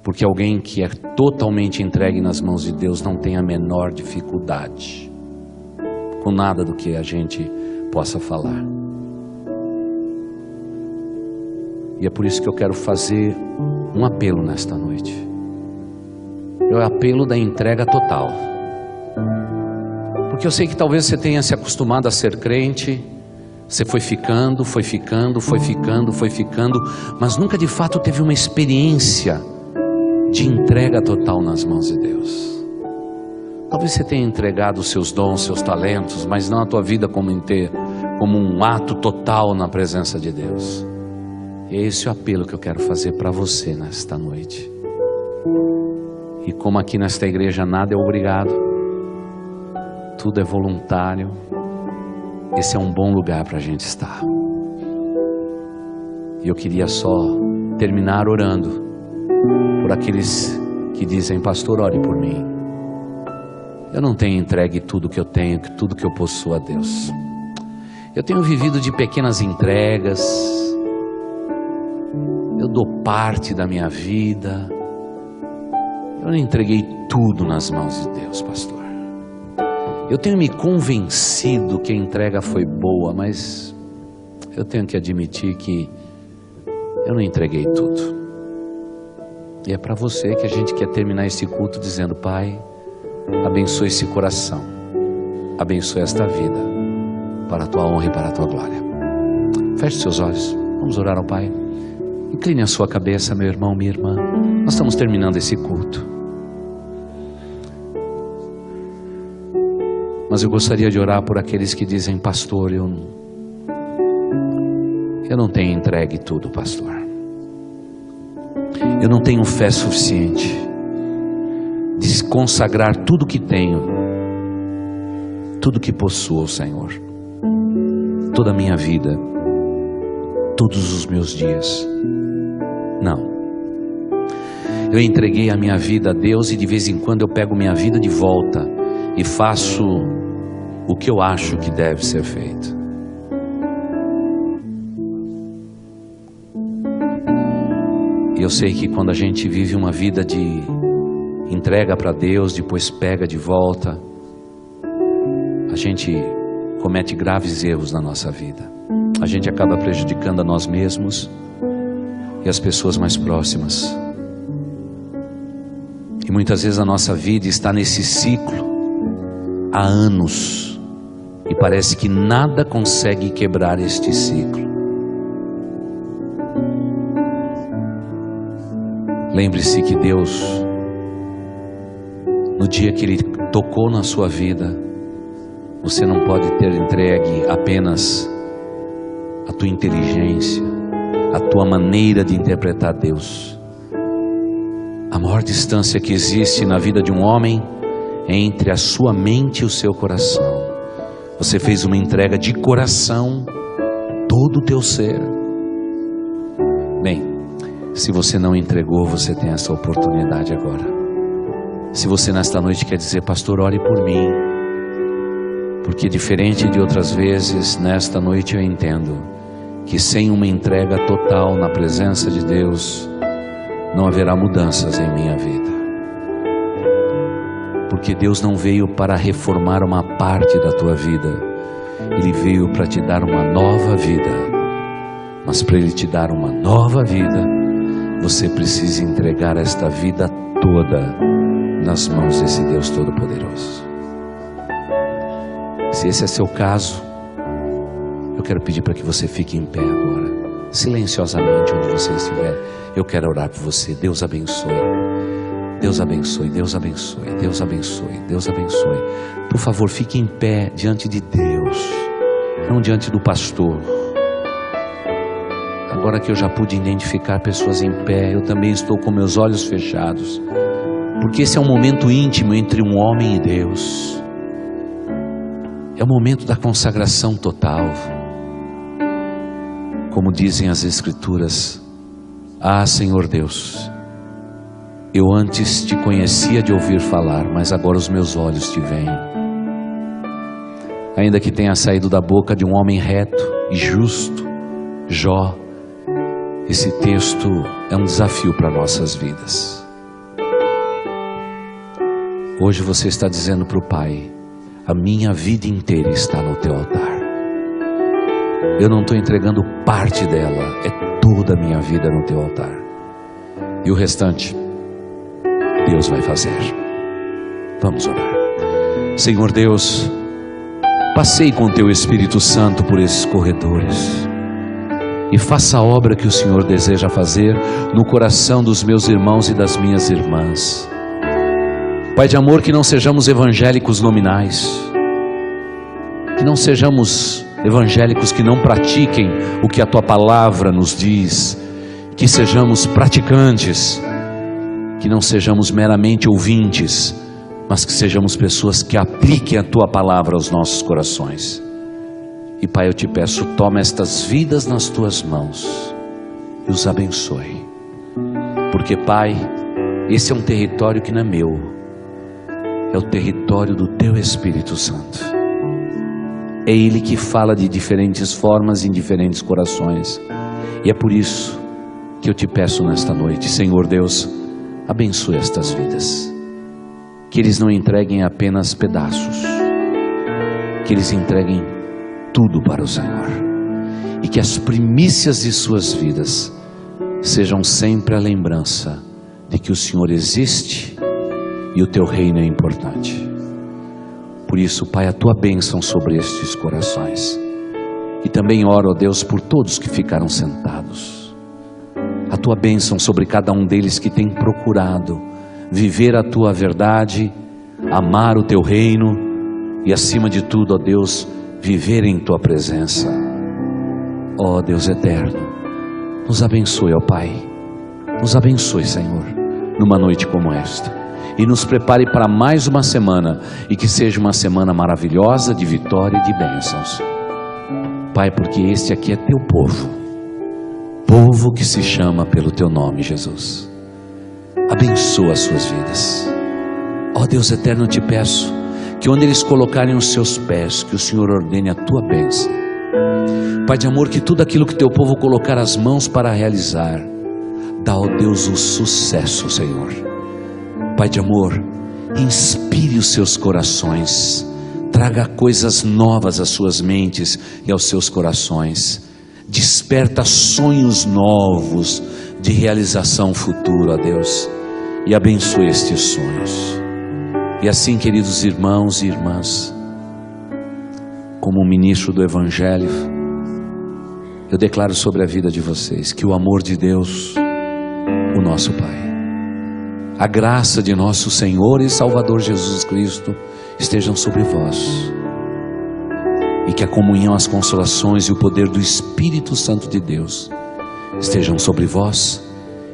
Porque alguém que é totalmente entregue nas mãos de Deus não tem a menor dificuldade com nada do que a gente possa falar. E é por isso que eu quero fazer um apelo nesta noite. É o apelo da entrega total. Porque eu sei que talvez você tenha se acostumado a ser crente, você foi ficando, mas nunca de fato teve uma experiência de entrega total nas mãos de Deus. Talvez você tenha entregado os seus dons, seus talentos, mas não a tua vida como inteiro, como um ato total na presença de Deus. E é esse o apelo que eu quero fazer para você nesta noite. E como aqui nesta igreja nada é obrigado, tudo é voluntário, esse é um bom lugar para a gente estar. E eu queria só terminar orando por aqueles que dizem: pastor, ore por mim. Eu não tenho entregue tudo que eu tenho, tudo que eu possuo a Deus. Eu tenho vivido de pequenas entregas. Eu dou parte da minha vida. Eu não entreguei tudo nas mãos de Deus, pastor. Eu tenho me convencido que a entrega foi boa, mas eu tenho que admitir que eu não entreguei tudo. E é para você que a gente quer terminar esse culto dizendo: Pai, abençoe esse coração, abençoe esta vida, para a tua honra e para a tua glória. Feche seus olhos, vamos orar ao Pai. Incline a sua cabeça, meu irmão, minha irmã. Nós estamos terminando esse culto, mas eu gostaria de orar por aqueles que dizem: pastor, eu não tenho entregue tudo, pastor. Eu não tenho fé suficiente de consagrar tudo que tenho, tudo que possuo ao Senhor, toda a minha vida, todos os meus dias. Não. Eu entreguei a minha vida a Deus e de vez em quando eu pego minha vida de volta e faço o que eu acho que deve ser feito. E eu sei que quando a gente vive uma vida de entrega para Deus, depois pega de volta, a gente comete graves erros na nossa vida. A gente acaba prejudicando a nós mesmos e as pessoas mais próximas. E muitas vezes a nossa vida está nesse ciclo há anos e parece que nada consegue quebrar este ciclo. Lembre-se que Deus, no dia que Ele tocou na sua vida, você não pode ter entregue apenas a tua inteligência, a tua maneira de interpretar Deus. A maior distância que existe na vida de um homem é entre a sua mente e o seu coração. Você fez uma entrega de coração, todo o teu ser. Bem, se você não entregou, você tem essa oportunidade agora. Se você nesta noite quer dizer: pastor, ore por mim, porque diferente de outras vezes, nesta noite eu entendo que sem uma entrega total na presença de Deus, não haverá mudanças em minha vida. Porque Deus não veio para reformar uma parte da tua vida, Ele veio para te dar uma nova vida. Mas para Ele te dar uma nova vida, você precisa entregar esta vida toda nas mãos desse Deus Todo-Poderoso. Se esse é seu caso, eu quero pedir para que você fique em pé agora, silenciosamente onde você estiver. Eu quero orar por você. Deus abençoe. Deus abençoe, Deus abençoe, Deus abençoe, Deus abençoe. Por favor, fique em pé diante de Deus, não diante do pastor. Agora que eu já pude identificar pessoas em pé, eu também estou com meus olhos fechados, porque esse é um momento íntimo entre um homem e Deus. É o momento da consagração total. Como dizem as Escrituras: ah, Senhor Deus, eu antes te conhecia de ouvir falar, mas agora os meus olhos te veem. Ainda que tenha saído da boca de um homem reto e justo, Jó, esse texto é um desafio para nossas vidas. Hoje você está dizendo para o Pai: a minha vida inteira está no teu altar. Eu não estou entregando parte dela, é toda a minha vida no teu altar. E o restante, Deus vai fazer. Vamos orar. Senhor Deus, passei com teu Espírito Santo por esses corredores e faça a obra que o Senhor deseja fazer no coração dos meus irmãos e das minhas irmãs. Pai de amor, que não sejamos evangélicos nominais, que não sejamos evangélicos que não pratiquem o que a tua palavra nos diz, que sejamos praticantes, que não sejamos meramente ouvintes, mas que sejamos pessoas que apliquem a tua palavra aos nossos corações. E Pai, eu te peço, toma estas vidas nas tuas mãos e os abençoe. Porque, Pai, esse é um território que não é meu, é o território do teu Espírito Santo. É Ele que fala de diferentes formas em diferentes corações. E é por isso que eu te peço nesta noite, Senhor Deus, abençoe estas vidas. Que eles não entreguem apenas pedaços, que eles entreguem tudo para o Senhor. E que as primícias de suas vidas sejam sempre a lembrança de que o Senhor existe e o teu reino é importante. Por isso, Pai, a tua bênção sobre estes corações. E também oro, ó Deus, por todos que ficaram sentados. A tua bênção sobre cada um deles que tem procurado viver a tua verdade, amar o teu reino e, acima de tudo, ó Deus, viver em tua presença. Ó Deus eterno, nos abençoe, ó Pai. Nos abençoe, Senhor, numa noite como esta. E nos prepare para mais uma semana, e que seja uma semana maravilhosa de vitória e de bênçãos. Pai, porque este aqui é teu povo, povo que se chama pelo teu nome, Jesus. Abençoa as suas vidas. Ó Deus eterno, eu te peço que onde eles colocarem os seus pés, que o Senhor ordene a tua bênção. Pai de amor, que tudo aquilo que teu povo colocar as mãos para realizar, dá, ó Deus, o sucesso, Senhor. Pai de amor, inspire os seus corações, traga coisas novas às suas mentes e aos seus corações, desperta sonhos novos de realização futura, ó Deus, e abençoe estes sonhos. E assim, queridos irmãos e irmãs, como ministro do Evangelho, eu declaro sobre a vida de vocês que o amor de Deus, o nosso Pai, a graça de nosso Senhor e Salvador Jesus Cristo estejam sobre vós, e que a comunhão, as consolações e o poder do Espírito Santo de Deus estejam sobre vós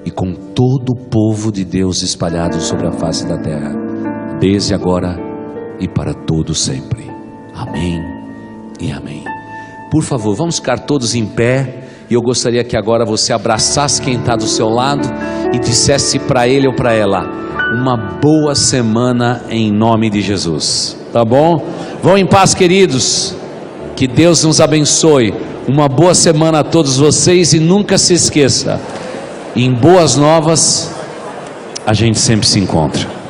e com todo o povo de Deus espalhado sobre a face da terra, desde agora e para todo sempre. Amém e amém. Por favor, vamos ficar todos em pé, e eu gostaria que agora você abraçasse quem está do seu lado e dissesse para ele ou para ela: uma boa semana em nome de Jesus. Tá bom? Vão em paz, queridos. Que Deus nos abençoe. Uma boa semana a todos vocês, e nunca se esqueça, em boas novas a gente sempre se encontra.